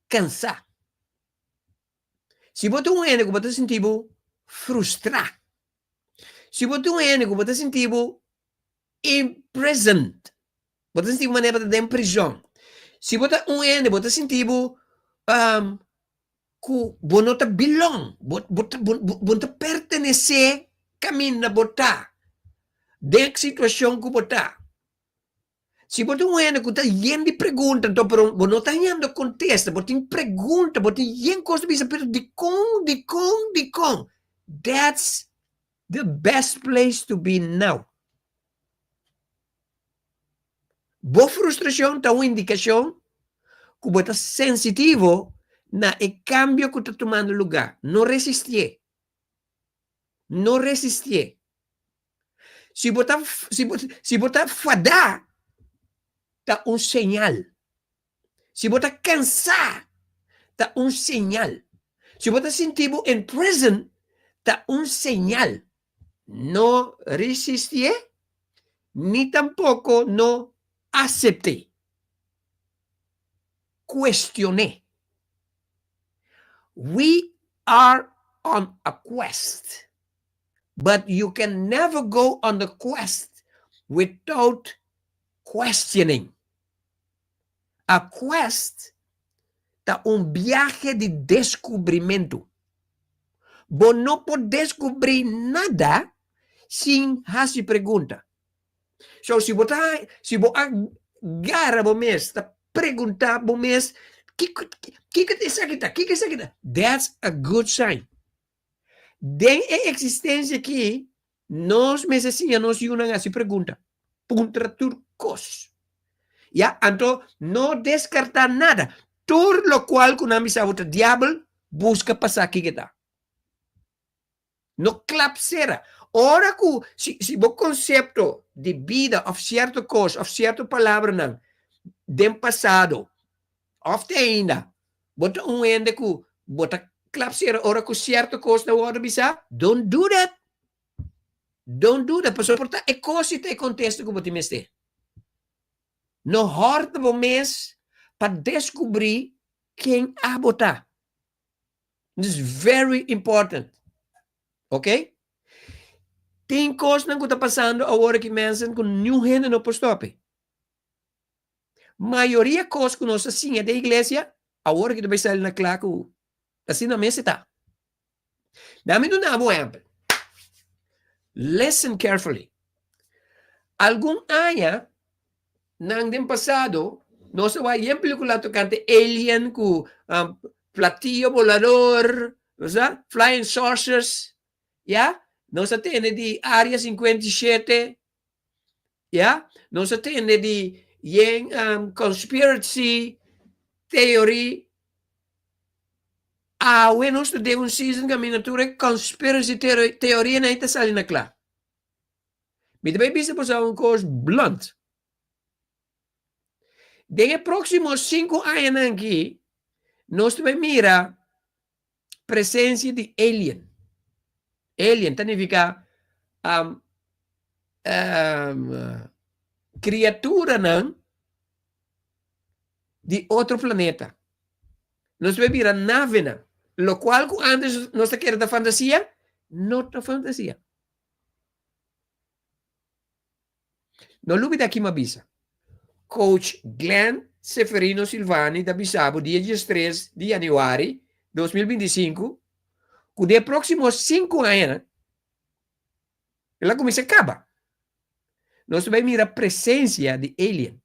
cansado. Se você ende, você sentir frustrado. Se você ende, você sentir imprisoned. Você sentir maneira de em prisão. Se você ende, você sentir que você não belong, você pertenece caminho na botar, de situação que botar. Se você não é que está lleno de perguntas, então você não está lleno de contesta, você tem pergunta, você tem lleno de coisa de com. That's the best place to be now. Boa frustração está uma indicação que você está sensitivo na e cambio que está tomando lugar. Não resistir. Não resistir. Se você fadar, está um sinal. Se você cansar, está um sinal. Se você sentir em prison, está um sinal. Não resistir, nem tampouco não aceitar. Questionar. We are on a quest, but you can never go on the quest without questioning. A quest é viaje de descobrimento. Você não pode descobrir nada sem fazer pergunta. So, se você agarra você perguntar você que é isso aqui? That's a good sign. Den existência aqui, nós necessitamos uma pergunta. Punta turcos. Ya, então não descartar nada. Todo lo cual que nami sabe o diabo busca passar aqui que está. No clapsera. Ora que se o conceito de vida of certa coisa, of certa palavra não, do passado, of ainda, bota ende que bota clapsera ora que certa coisa da hora bisa, don't do that. Don't do that. Porque é coisa e contexto que você me no horta do mês para descobrir quem a botar. This is very important. Ok? Tem coisas que está passando agora que mencionam que nenhum gente não pode stopar. Maioria coisas que nós assim é da igreja, agora que tu vai sair na claque, assim na mesa está. Dá-me um exemplo. Listen carefully. Algum aya nang din passado, nós vai em película tocante Alien com platillo volador, flying saucers, ya? Nós temos de Área 57, ya? Nós temos de conspiracy theory. Bueno, nós temos season caminatura conspiracy theory na ita salina claro. Me também bisa por uma coisa blunt. De próximos 5 anos aqui, nós também mira presença de alien. Alien significa criatura não, de outro planeta. Nós vamos ir a nave, lo cual antes nós queremos da fantasia, não da fantasia. Não duvida aqui, Mabisa. Coach Glenn Seferino Silvani da Bissabo, dia 13 de janeiro de 2025, com os próximos 5 anos, ela começa a acabar. Nós vamos ver a presença de alien.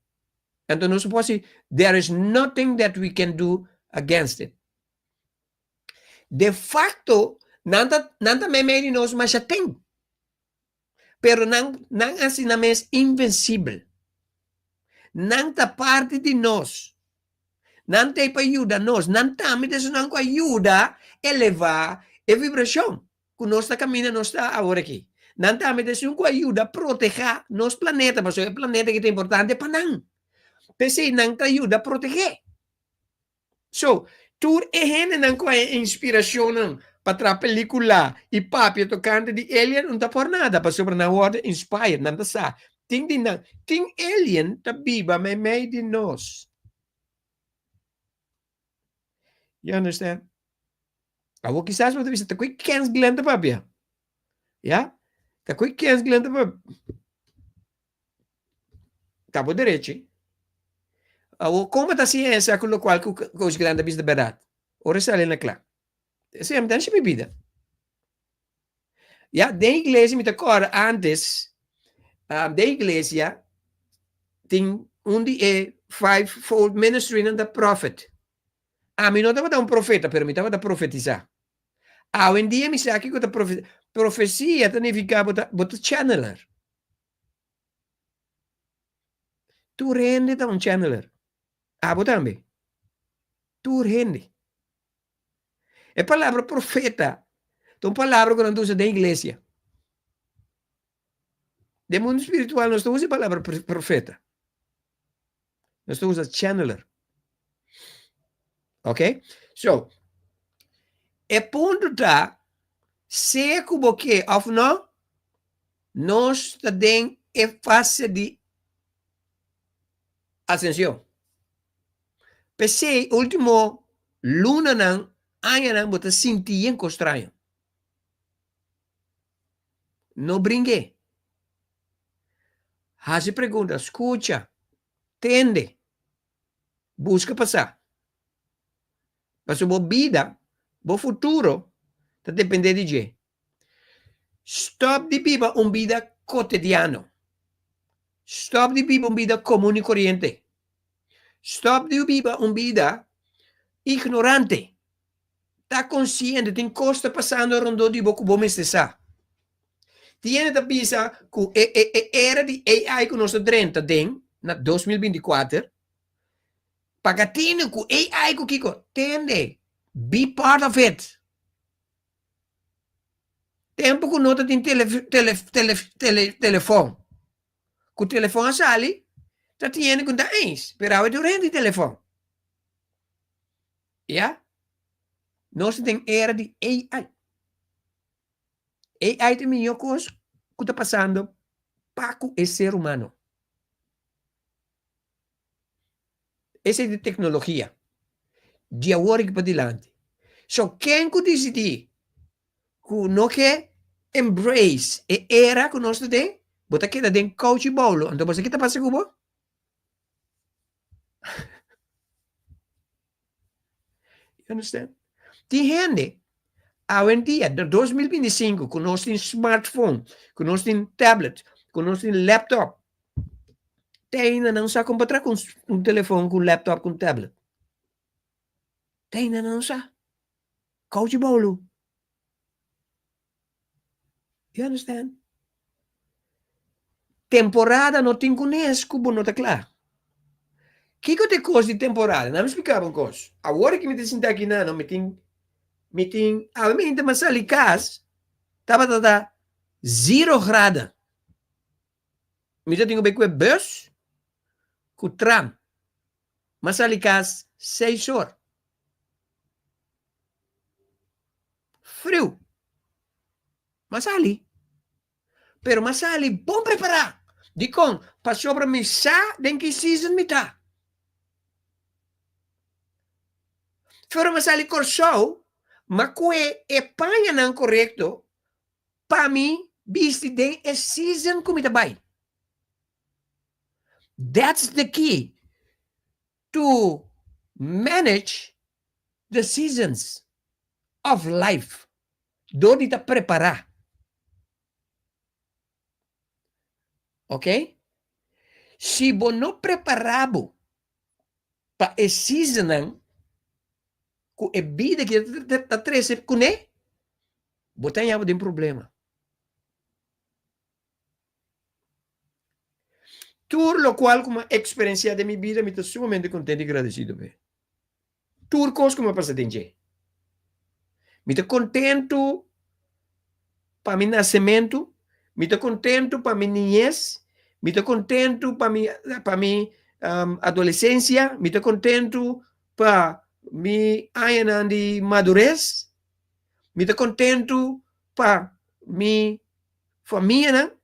Então, nós podemos dizer, there is nothing that we can do against it. De facto, nada meme de nós, mas já tem. Pero não assim não é invencível. Não está parte de nós. Não tem para ajudar nós. Não também não ajuda a elevar a vibração. Que nós está caminhando, nós está agora aqui. Não também não ajuda a proteger nosso planeta, mas é o planeta que é importante para nós. Pensei, não te ajuda a proteger. So, tu não com a inspiração para a película e papi tocante de alien não está por nada, para sobre na hora inspire, não está. Tem alien tá viva, mas meio de nós. You understand? Agora quizás você dizer, tá com 15 glenda papi. Yeah? Tá com 15 glenda papi. Tá por direito. Como está a ciência com o qual os grandes bis de verdade? Ora sale na clá. Essa é a minha vida. Ja, da igreja me acorda antes, da igreja tem de fivefold ministry da prophet. A mim não estava dar profeta, pero me estava dar profetizar. Hoje em dia me sabe que a profecia também fica bota channeler. Tu rende da channeler. Também. Tu rende. É palavra profeta. Então, palavra que não usa da igreja. Do mundo espiritual, não usa a palavra profeta. Nós usa channeler. Ok? So, é ponto da se como que, ou não, nós também é fase de ascensão. Pensei, último, luna não, ano não, bota sentir em estranho. Não brinque. Hace pergunta, escuta, tende, busca passar. Mas a boa vida, o futuro, está dependendo de você. Stop de viver uma vida cotidiana. Stop de viver uma vida comum e corrente. Stop de viver uma vida ignorante. Está consciente, tem coisa passando ao redor de você, como está. Tiene que pensar que era de AI que nós estamos tem, na 2024, para que AI que Kiko, tende, be part of it. Tempo que nós tem telefone. Que o telefone sale, tá tiene que dar eins, pero é durante o telefone. Ja? Nós tem era de AI. AI tem melhor coisa que está passando para o ser humano. Essa é de tecnologia. De agora para diante. So, quem que decidir que não quer embrace a era que nós temos, bota aqui dentro coach bolo. Então, você que está passando com você? You understand? Tem gente hoje em dia, de 2025, que nós temos smartphone, que nós temos tablet, que nós temos laptop, ainda não sabe comparar com um telefone, com um laptop, com um tablet. Ainda não sabe. Coach bolo. You understand? Temporada não tem conhece, como não está claro. O que é coisa de temporada? Não me explicava uma coisa. Agora que me sinto aqui, não me tem a minha mas ali casa estava a 0 graus. Me tenho que ver com o bus, com o tram. Mas ali casa 6 horas. Frio. Mas ali. Pero mas ali, bom preparar. Dicon, passou para mim, sa, den que season me tá. Pero masali corso, makue e panha não correto, para mim, bisti den é season kumita bay. That's the key to manage the seasons of life. Dodi ta preparar. Ok? Se você não preparado para a season com a vida que está trazendo com ele, você tem um problema. Tudo lo qual como experiência de minha vida, me estou sumamente contente e agradecido. Tudo coisa como passa dentro. Me estou contente para meu nascimento, me estou contente para minha niñez, me estou contente para minha adolescência, me estou contente para minha área de madurez, me estou contente para minha família,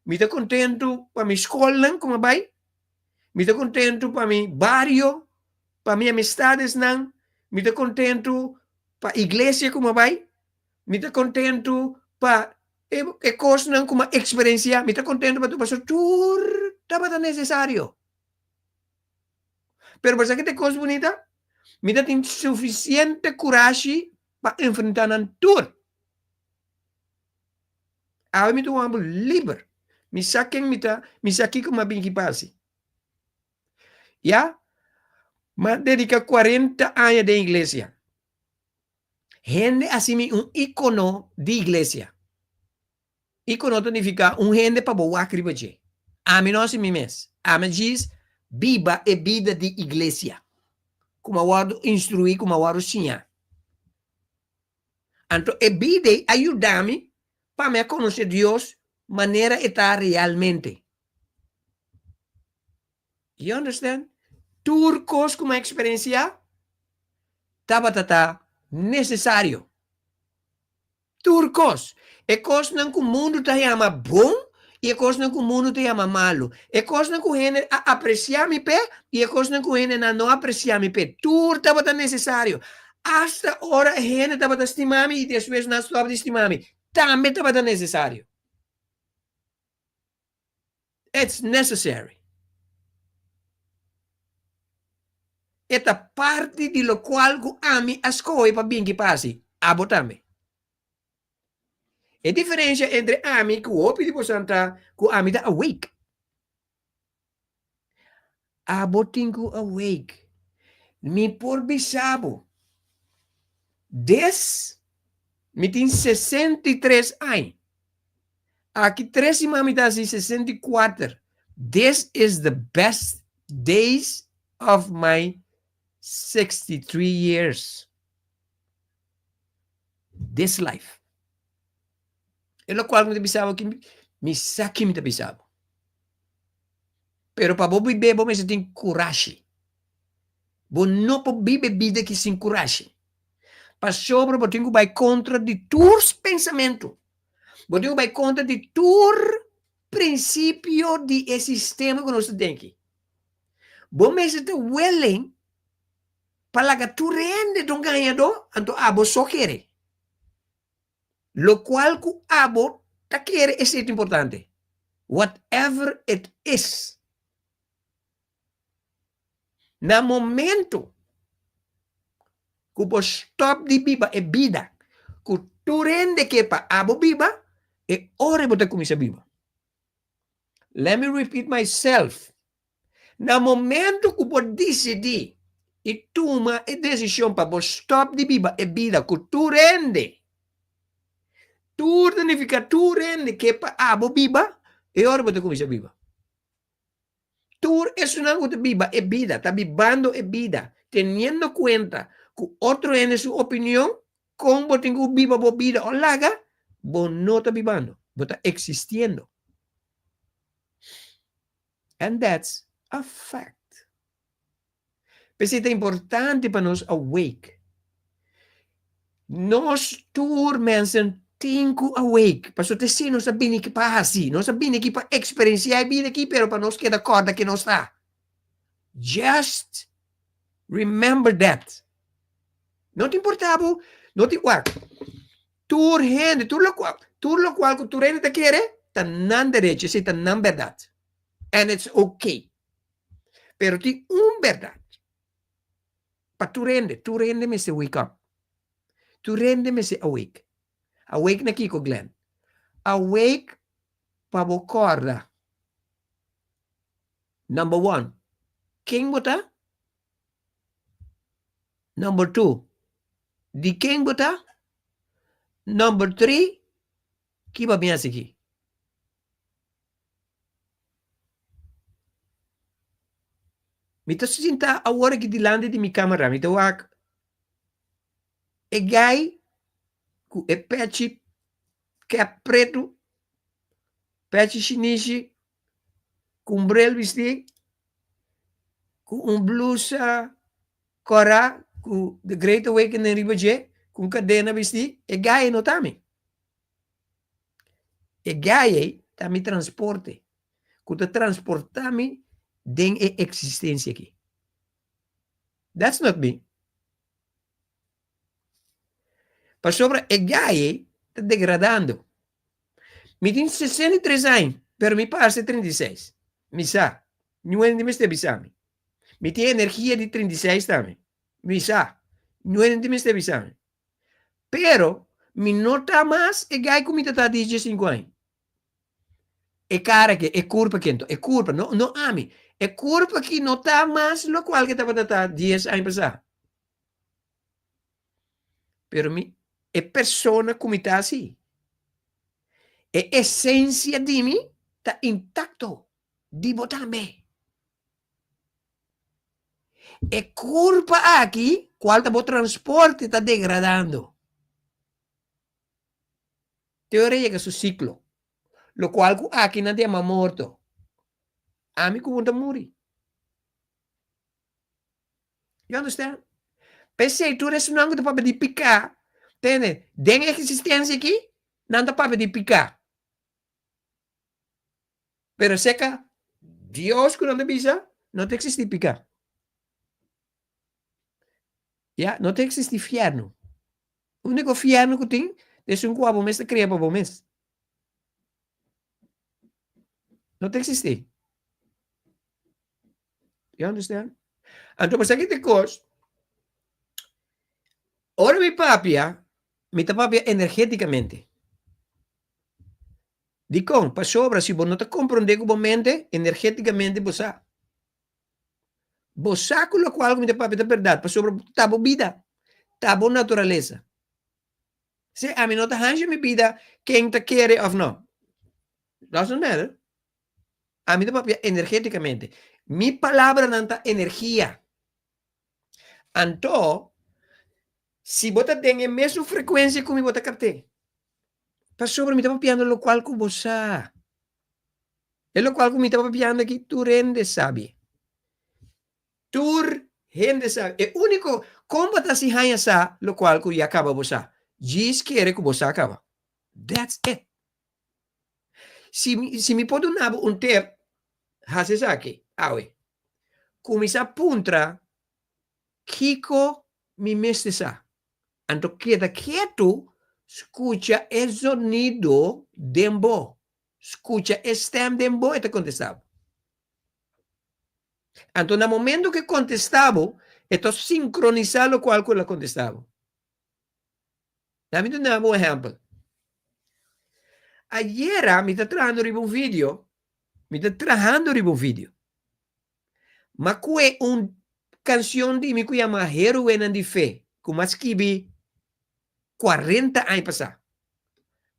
me estou contente para minha escola, como vai, me estou contente para meu barrio, para minhas amistades, me estou contente para a igreja, como vai, me estou contente para a coisa como experiência, me estou contente para tu pastor, tudo estava necessário. Pero para que te coisa bonita, me tem suficiente coragem para enfrentar tudo. Aí me tô livre. Me saquem como bem que passe. Já? Mas dedica 40 anos de igreja. Gente assim ícono de igreja. Ícono significa gente para boa cribache. A mim não se me mes. A mim diz, viva a vida de igreja. Como eu instruir, como eu ensinar. Então, a vida ajuda-me para me conhecer Deus maneira está realmente. You understand? Turcos como experiência estava necessário. Turcos. É coisa que o mundo está chama bom e é coisa que o mundo está chama malo. É coisa que o gente aprecia me pé e é coisa que o gente não aprecia me pé. Tudo estava necessário. Hasta agora a gente estava estimando e depois não estava estimando. Também estava necessário. It's necessary. Esta parte de lo qual a mim as coisas para bem que passe. Abotame. A diferença entre a mim que o opi de posanta com a mim da awake. Abotinho awake. Me por bisabo. Me tem 63 anos. Aqui 13 mamitas e 64. This is the best days of my 63 years. This life. É lo qual me bisabo que me saque me bisabo. Pero para você viver, você tem coragem. Você não pode viver vida que sem coragem. Para sobre, você tem que ir contra de todos os pensamentos. Você tem que ir contra de todo princípio de sistema que nós temos. Você está willing para que tu rende de ganhador, então você só quer. Lo qual que abo ta quer é muito importante. Whatever it is. Na momento que você stop de viva é vida, que tu rende que para abo viva, é hora de você começar a viva. Let me repeat myself. Na momento que você decidir e toma a decisão para você stop de viva é vida, que tu rende. Tu significa tu rende que para abo viva, é hora de você começar a viva. Tu es una vida, es vida, está vivando es vida, teniendo cuenta que otro tiene su opinión, como tengo viva vida o laga, vos no está vivando, vos está existiendo. And that's a fact. Pero es importante para nos awake. Nos mensen tenho awake, para te sim, nós sabemos que para assim, nós sabemos que para experienciar a vida aqui, pero para nós queda corda que não está. Just remember that. Não te importava, não te... Ué, tu rende, tu lo qual que tu rende te quer, tá não direito, se tá não verdade. And it's okay. Pero ti verdade. Pa tu rende me se wake up. Tu rende me se awake. Awake na Kiko Glenn. Awake pa bocorda. Number 1. Quem botar? Number 2. Di quem botar? Number 3. Que ba minha aqui? Mita sinta agora que dilante de minha câmera, mita wak. E gai com e peixe que é preto, peixe chinês, com brel vestido, com blusa cora, com The Great Awakening ribaje, com cadena vestido, e gai no tami. E gai tá me transporte. Com te transportar-me den e existência aqui. That's not me. Para sobre e gai está degradando. Me tem 63 anos, pero me passa 36. Me sa, não é de me estebisame. Me tem energia de 36 também. Me sa, não é de me estebisame. Pero, me nota mais e gai como está 15 anos. E cara que é culpa quento, é culpa, não ame. É culpa que não está mais lo qual que estava a 10 anos passar. Pero me é persona como está assim. A essência de mim está intacto. De botar-me. É culpa aqui, qual o transporte está degradando. Teoria que é o ciclo. Lo qual aqui não tem mais morto. A mim como está morrer. You understand? Pensei, tu resonando de papel de picar. Entende? Tem existência aqui, não dá para de picar. Pero seca, Deus que não te avisa, não te existe picar. Ja, não te existe inferno. O único inferno que tem é um coabo mês que cria para o mês. Não te existe. You understand? Então, para seguir de coisa, ora me papia energeticamente. Dicon, para sobra, se você não te compreende mente, energeticamente você. Você com o qual me papia é verdade, para sobra, tá boa vida, tá boa natureza. Se a mim não te arranja minha vida, quem te quer ou não. Doesn't matter. A mim te papia energeticamente. Mi palavra não tá energia. Então, se você tem a mesma frequência como você capte, para sobre me está papiando lo qual que você. É lo qual que me está papiando aqui, tu rende sabe. Tu rende sabe. É único, como você se ganha sa, lo qual que acaba você. Diz que que você acaba. That's it. Se me pode dar tempo, hace aqui, awe. Começa a puntra, Kiko me mestre sa. Então, queda quieto, escucha o sonido dembo. Escucha o stem dembo e te contestava. Então, no momento que contestava, estou sincronizando com o que ela contestava. Dá-me um bom exemplo. Ayer me está trabajando en un video. Mas que una canción de mí que llama Heroína de Fe, que más escribí 40 años pasar.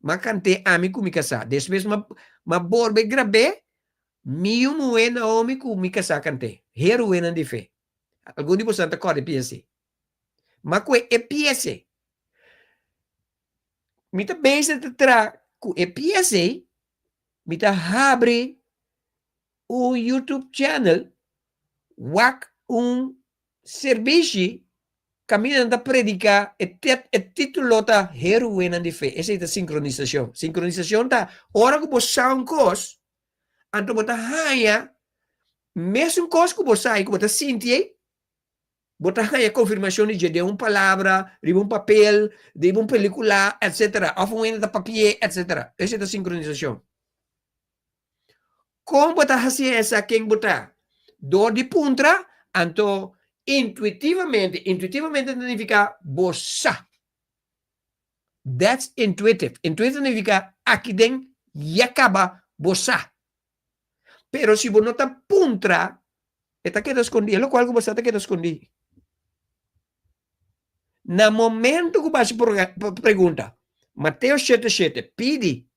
Mas canté a mí con mi casa. Después ma borbe grabé, mi buena homem com mi casa canté. Heroína de Fe. Algum de vocês acorda piece. Mas que é piece. Me está bem se tra e piece, me está abre o YouTube channel, wak serviço, caminhando a predicar, e título tá Heroína de Fé. Essa é a sincronização. Sincronização tá, hora que você sabe um coisa, então você raia, mesmo coisa que você sabe, que você sente, Botar a confirmação de uma palavra, de um papel, de uma película, etc. Ou um de papel, etc. Essa é a sincronização. Como botar assim essa quem botar? Do de puntra, então intuitivamente significa bossa. That's intuitive. Intuitive significa aqui dentro e acaba bossa. Pero se você não está puntra, está queda escondido. É o qual você está queda escondido. No momento que você pergunta, Mateus 7:7, pede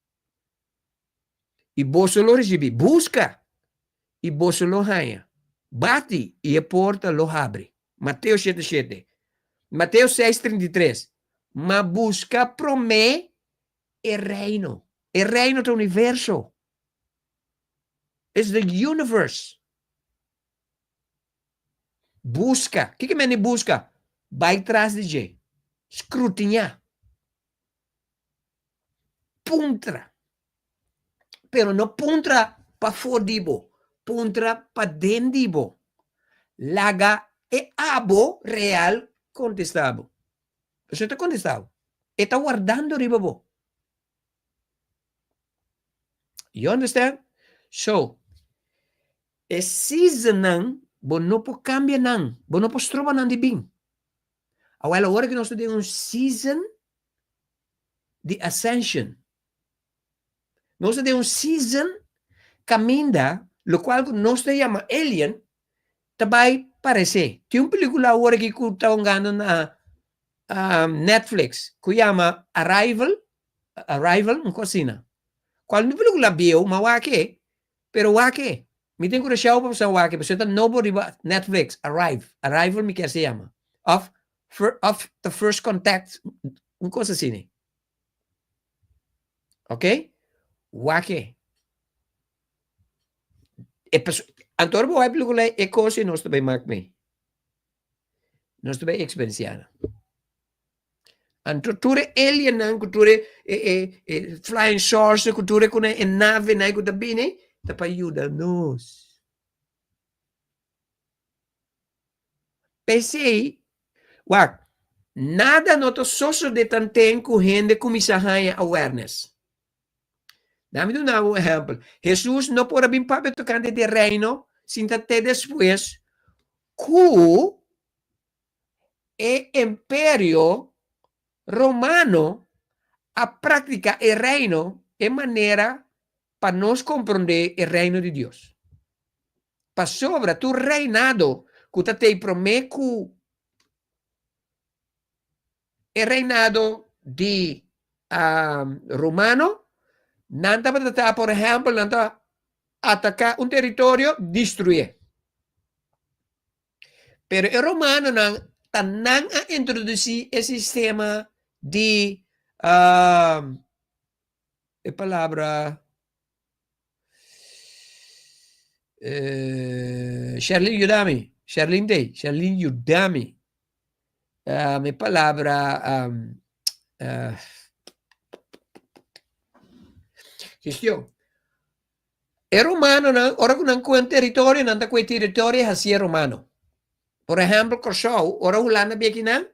e você lo recebe, busca e você lo ganha, bate e a porta lo abre. Mateus 7:7. Mateus 6:33, mas busca pro me o reino do universo. It's the universe. Busca. O que é busca? Vai atrás de G. Escrutinar. Puntra. Pero não puntra para fodibo. Puntra para dendibo. Laga e abo real contestado. Você está contestado. Está guardando riba. You understand? So, a season não pode cambiar não. Não pode trocar não de bem. Agora, agora que nós temos season de ascension. Nós temos season caminda, lo qual nós chama alien, também parece. Tem uma película agora que está jogando na Netflix, que chama Arrival, uma cocina. Qual não película viu, mas wake, pero wake. Me tem que deixar para você wake, porque está nobody Netflix, Arrival me quer se chama. Of the first contact, uma coisa assim. Ok? Wake. Antor bo película é coisa nós também marcamos. Nós também experienciamos. Anture alien nan culture flying saucer culture com a nave na igual bem tá para ajudar nós. Pensei, nada noto social de tanto correndo com essa awareness. Dá-me um exemplo. Jesus não pode vir para tocar de reino sem até depois que o império romano a prática o reino é maneira para nós compreender o reino de Deus. Para sobre tu reinado que te promete o reinado de romano nanta para por exemplo, nanta atacar um território, destruir. Pero o romano não a introduzir esse sistema de a palavra Charlene Yudami a palavra questão é romano não ora que não com território não tá com território assim é romano. Por exemplo, Curaçao, ora Holanda bem aqui não,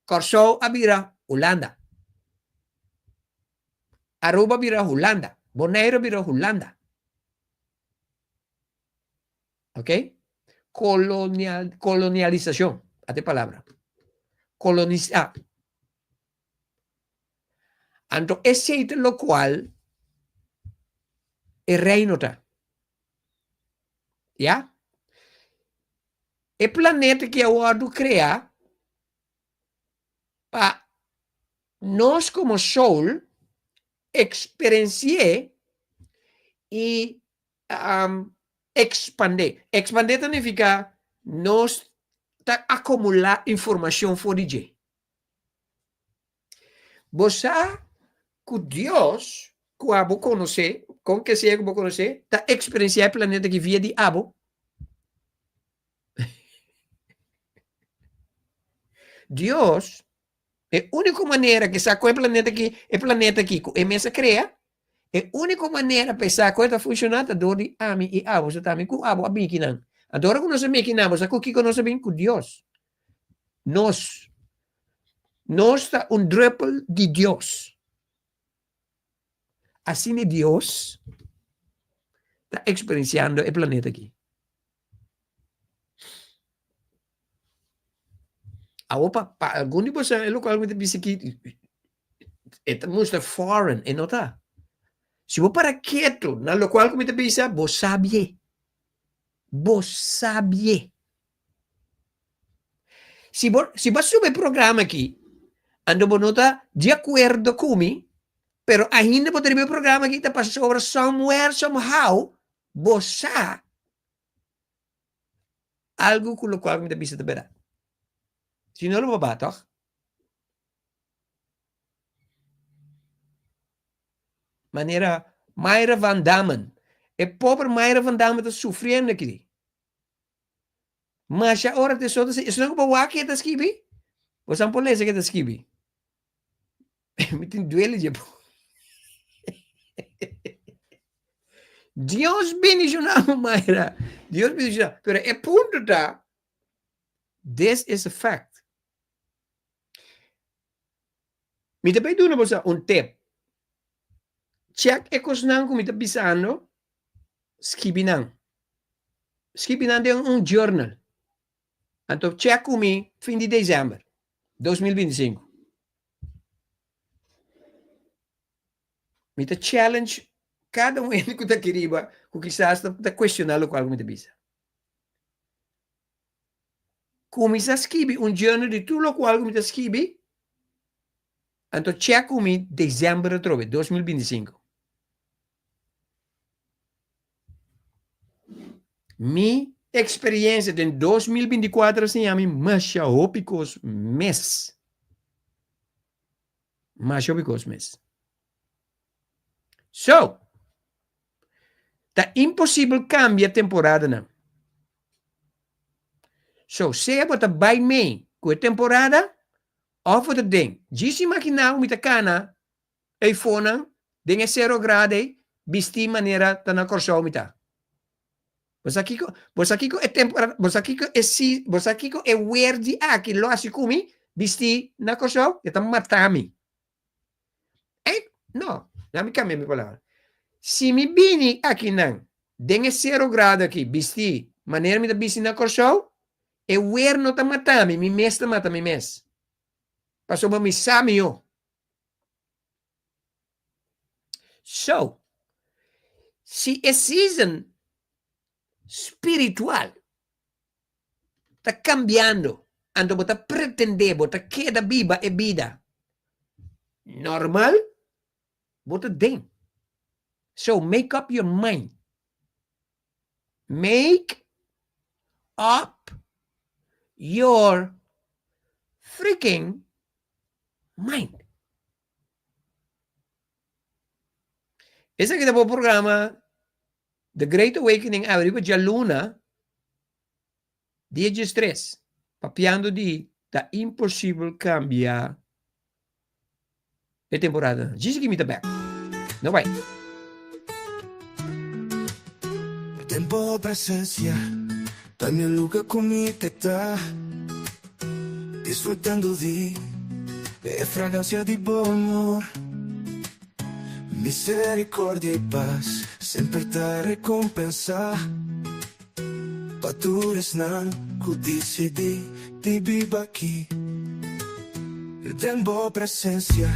Curaçao abira Holanda. Aruba bira Holanda, Bonaire bira Holanda. Ok? Colonialização, até palavra. Colonizar. Então, esse é o qual é reino tá. Já? O planeta que eu ando criar para nós como Sol experienciar e expandir. Expandir significa nós acumular informação fora de. Você que Deus que abo conhecer, com que se abo conhecer, está experienciar o planeta que via de abo. Deus é a única maneira que sacou o planeta que é mesa cria, é a única maneira para sacar está funcionando do de ami e abo, você também com abo a biquinan. Agora que nós me quinamos, a que nós bem com Deus. Nós está un druppel de Dios. Assim Deus está experienciando o planeta aqui. Agora, para algum de vocês, é o qual me diz aqui, é muito foreign, e não está. Se você para quieto, na lo qual me diz, você sabe. Você sabe. Se você sube o programa aqui, ando você não está de acordo comigo, pero ainda poderia o programa aqui está passando sobre somewhere, somehow, você algo com o qual me diz também. Se não, não vai, toch? Maneira, Mayra Van Damme. É pobre Mayra Van Damme está sofrendo aqui. Mas a hora de solta, se não vou aqui está esquibi, você não pode ler que está esquibi. Me tem duelo de Deus bendicionado, Mayra. Deus bendicionado. Pero é ponto tá. This is a fact. Me também dou você tip. Check e cosnan como está pisando. Skibinan é journal. Então, check comigo fim de dezembro 2025. Me challenge cada que está querido, que quizás está questionando qual me bisa. Começa a escrever journal de tudo o qual me está escrevendo. Então, check comigo dezembro 2025. Minha experiência de 2024 se chama Machopicos mês. So, tá impossível cambiar a temporada, não. So, se você vai bem com a temporada, of the ding. Disse maquinal mit a cana, iPhone, ding é 0 grado, bisti maneira tá na corso mita. Você aqui é temporada, você aqui é verde aqui lo assicumi, bisti na corso, e tá matami. Não, não me cambia minha palavra. Se me bini aqui não, ding é 0 grado aqui, bisti maneira mita bisti na corso, e verde não tá matami, mi mes tá mata mi mes. Passou para me samio. So, se a season espiritual está cambiando, então você pretende, você queda viva e vida normal, você tem. So, make up your mind. Make up your freaking mind. Esse aqui é o programa The Great Awakening arriba de Luna, dia 13, papiando de tá impossível cambiar a temporada. Diz que me tá back. Não vai. Tempo presencia, tan el lugar conmigo que está disfrutando de fragancia di buon amor, misericordia e paz, sempre te recompensa. Patures nan kudici di viva aquí. El tempo presencia,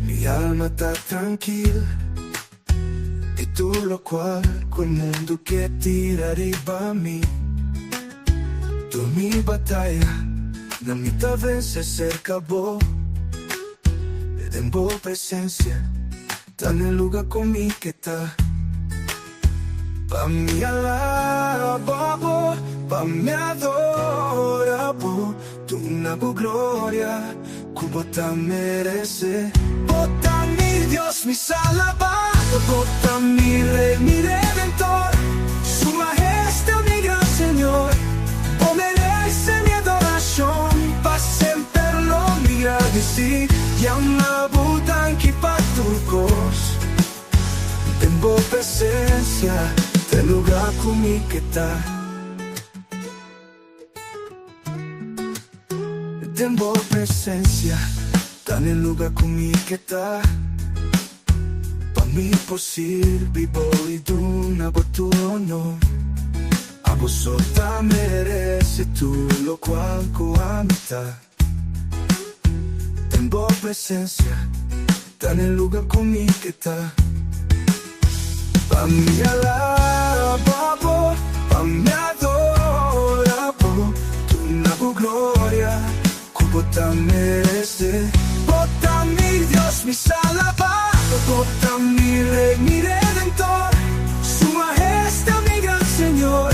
mi alma está tranquila. Y tú lo cual, quel mundo que tira arriba a mí. Tu mi battaglia, la mitad vence cerca vos. En vos presencia, tan el lugar conmigo que está. Pa' mi alaba, pa' mi adora, tu una gloria, como te merece. Bota mi Dios, mi salvador, bota mi rey, mi redentor, su majestad, mi gran Señor, o merece mi adoración, pa' siempre lo mi agradecí, y a una buta anche pa' turcos, tengo presencia, del lugar conmigo que está. Tengo presencia, tan en lugar conmigo que está. Pa' mí posible, vivo y duna por tu honor. A vosotras merece tú lo cual coamita. Tengo presencia, tan en lugar conmigo que está. Pa' mí alabo, pa' mí adorabo, tu nueva gloria, cubota merece. Bota mi Dios, mi salvador, bota mi rey, mi redentor, su majestad, mi gran Señor,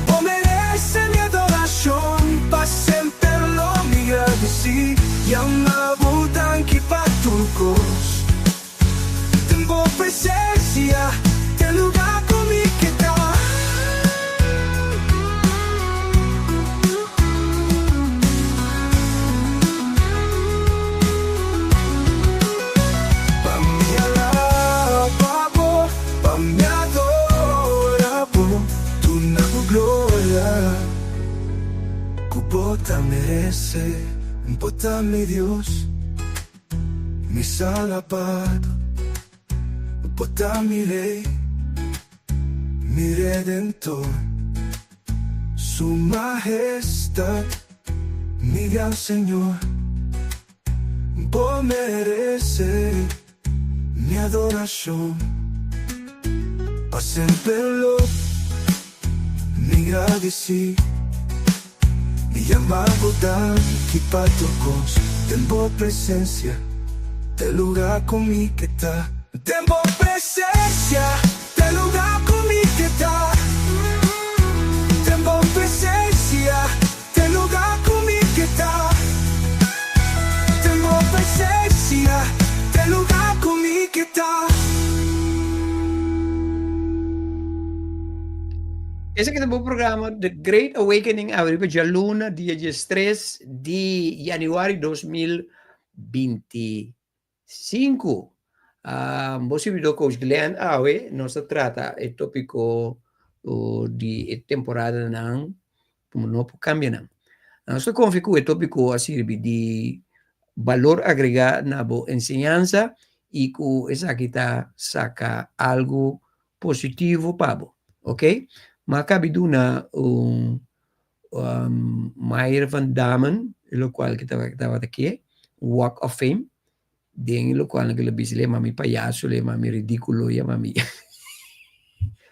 oh merece mi adoración, pa' siempre lo mi agradecí, y amabo tanque pa' turcos. Tengo presencia, ten lugar conmigo que está. Pa' mí alabo, pa' mí adorabo, tu nueva gloria, cubota merece, bota mi Dios, mi salvador, bota mi rey, mi redentor, su majestad, mi gran Señor, vos merece mi adoración, pa' siempre lo mi agradecí, mi amado dan que pa' tocos, tengo presencia, del lugar conmigo que está. Tengo presencia, del lugar conmigo que está. Tengo presencia, del lugar conmigo que está. Tengo presencia, del lugar conmigo que está. Ese que também o programa The Great Awakening abre para a luna, dia 3 de januário de 2025. Você viu Coach Glenn Awe, nós trata o tópico de temporada não, como não cambia não. Nós confio o tópico assim de valor agregado na boa ensinança e que essa kita saca algo positivo para você, ok? Mas cabe duna Meyer van Damen, o qual que estava aqui, Walk of Fame. Ding lo qual che le mami payaso le mami ridicolo ya mami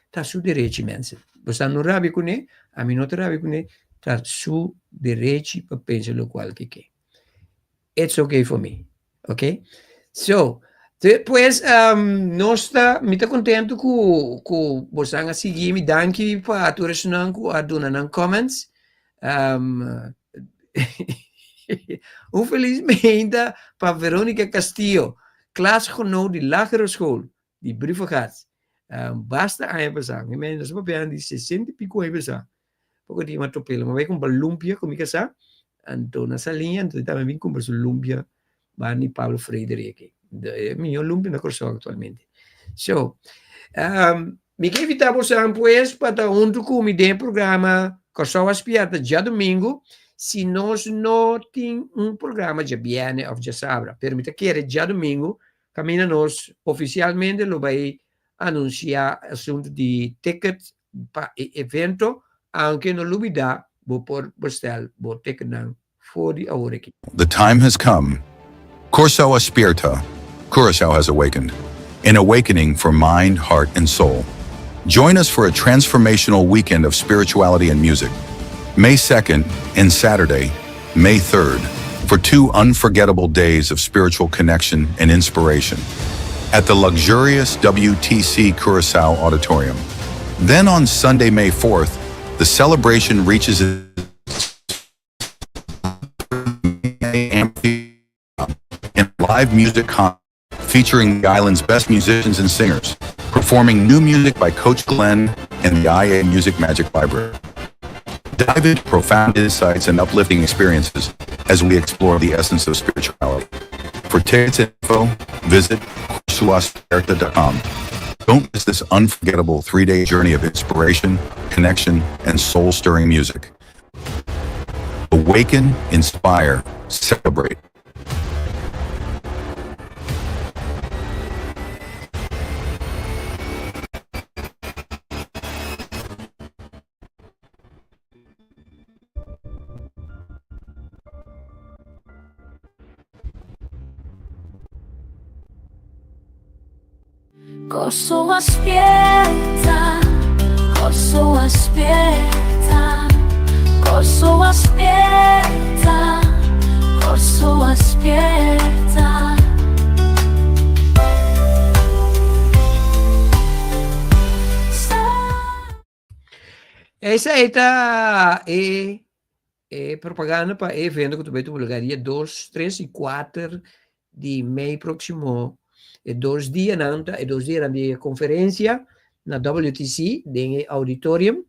ta su direito mensen você não rabi com ne a mim não te rabi com ne ta su direito para pensar lo qual que it's okay for me, okay? So depois nós me tá contento com você a seguir me danke para a tua resposta a dona comments Infelizmente, para Veronica Castillo, klasgenoot die lagere school, die brieven gaat. Basta aan je bezang. Ik meen, dat is een die 60 pico je bezang. Porque die maar topelen. Maar wij komen bij lumpia, kom ik sa. En toen na sa linha, toen também vim com bij lumpia, maar niet Pablo Freire. Minha lumpia na corso actualmente. So, me que evitar você pues para onde com o programa Corso Aspiata já domingo. Se nós não temos programa de viene ou de sabra, permita que já domingo, caminha nós oficialmente lo vai anunciar assunto de ticket para evento, aunque no lubida, vou por bestel, vou ticket não for the hour aqui. The time has come. Corso Aspirta. Curaçao has awakened. An awakening for mind, heart, and soul. Join us for a transformational weekend of spirituality and music. May 2nd and Saturday, May 3rd, for 2 unforgettable days of spiritual connection and inspiration at the luxurious WTC Curaçao Auditorium. Then on Sunday, May 4th, the celebration reaches its in live music concert featuring the island's best musicians and singers, performing new music by Coach Glenn and the IA Music Magic Library. Dive into profound insights and uplifting experiences as we explore the essence of spirituality. For tickets and info, visit corsoaspirta.com. Don't miss this unforgettable 3-day journey of inspiration, connection, and soul-stirring music. Awaken, inspire, Celebrate. Corso aspetta, corso aspetta, corso aspetta, corso aspetta. Essa aí tá propaganda para evento que tu vai lugar dia 2, 3 e 4 de maio próximo. 2 dias nanta e 2 dias de conferência na WTC, em auditorium.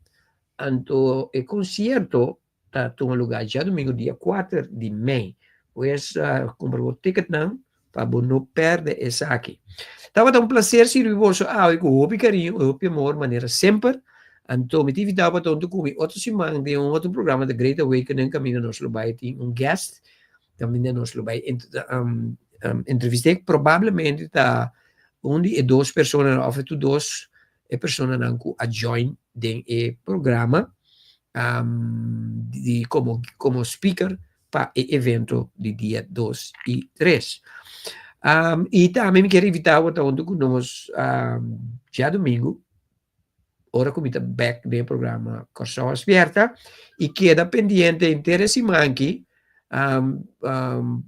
Anto o concerto tá toma lugar já domingo dia 4 de maio. Pues comprar o ticket não para não perder essa aqui. Tava um prazer se o vosso eu com carinho, o amor, maneira sempre. Anto me tive dava tanto comigo outra semana de outro programa de Great Awakening caminho nos lugar tem guest também nos lugar entrevistei provavelmente tá e 2 pessoas of tu 2 pessoas não a join den programa de como speaker para o evento de dia 2 e 3. E também me quero invitar a onde nós já domingo ora comita back do programa Corso Aspierta e queda pendiente interesse manchi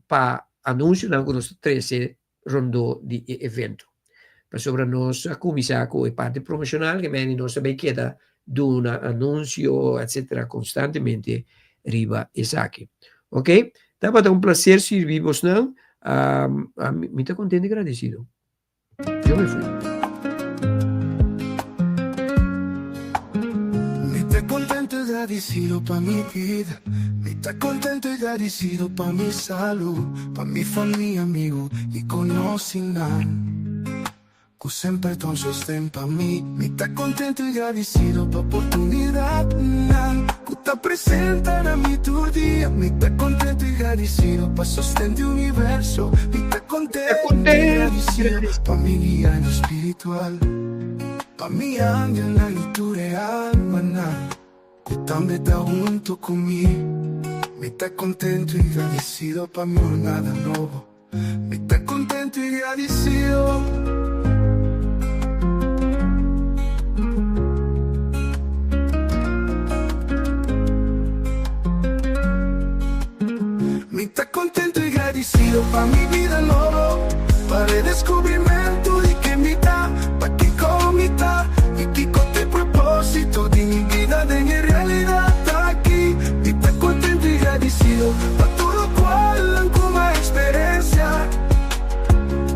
para anúncio na nosso 13 rondo de evento. Para sobre nós começar com a parte promocional que meni nós também queda do anúncio etc constantemente riba esaki. Ok? Tava um prazer servir-vos não. Me está contente e agradecido. Eu me fui. Agradecido pa' mi vida, me está contento y agradecido pa' mi salud, pa' mi familia, amigo y conocinan. Que sempre ton sostén pa' mí, me está contento y agradecido pa' oportunidad, que está presente en mi tu día, me está contento y agradecido pa' sostén de universo, me está contento y agradecido pa' mi guía en lo espiritual, pa' mi ángel en tu real, maná. Que también está junto conmigo. Me está contento y agradecido pa' mí nada nuevo. Me está contento y agradecido. Me está contento y agradecido pa' mi vida nuevo. Para el descubrimiento de que me da, pa' que comita y que con el propósito de mi vida de mi realidad está aquí. Me está contento y agradecido pa' todo cual como experiencia.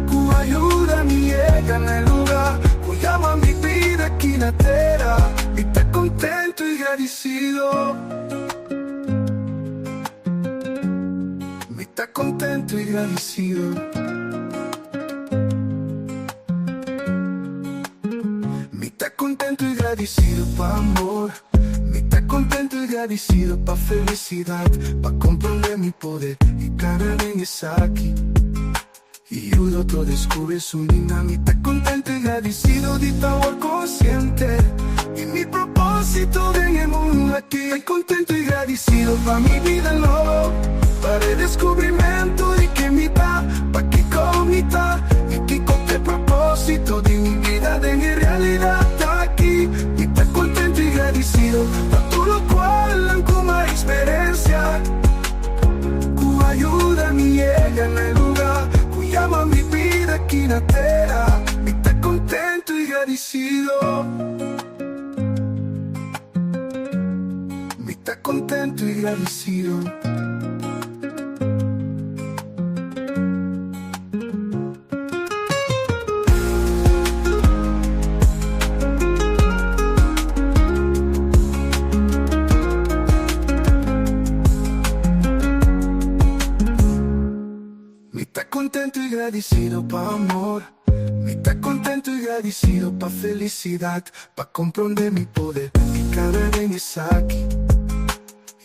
Que ayuda a mi llega en el lugar, que llama mi vida aquí en la tierra. Me está contento y agradecido. Me está contento y agradecido. Contento y agradecido pa' amor, me está contento y agradecido pa' felicidad, pa' comprender mi poder y cara en esa aquí. Y yo otro descubre su linda, me está contento y agradecido de estar consciente y mi propósito en el mundo aquí. Estoy contento y agradecido pa' mi vida nueva, para el descubrimiento de que me da, pa' que comita y que con el propósito de mi vida de mi realidad. Y está contento y agradecido por todo lo cual como experiencia. Que ayuda a mi llega en el lugar, que llama mi vida aquí en la tierra. Y está contento y agradecido. Me está contento y agradecido. Contento y agradecido pa' amor, me está contento y agradecido pa' felicidad, pa' comprender mi poder y cada vez es aquí.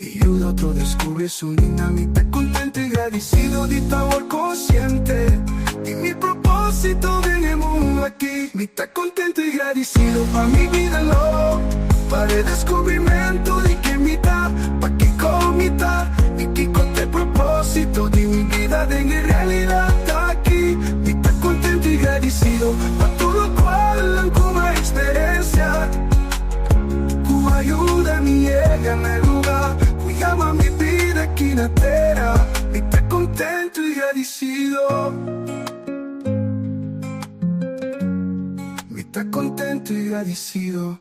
y otro descubre su dinamita. Contento y agradecido de tu amor consciente y mi propósito en el mundo aquí. Me está contento y agradecido pa' mi vida, no. Para el descubrimiento de que mitad, pa' que comita y que con el propósito de mi vida de realidad está aquí. Me está contento y agradecido pa' todo cual como experiencia. Tu ayuda me llega en el lugar, tu llama mi vida aquí en la tierra. Me está contento y agradecido. Me está contento y agradecido.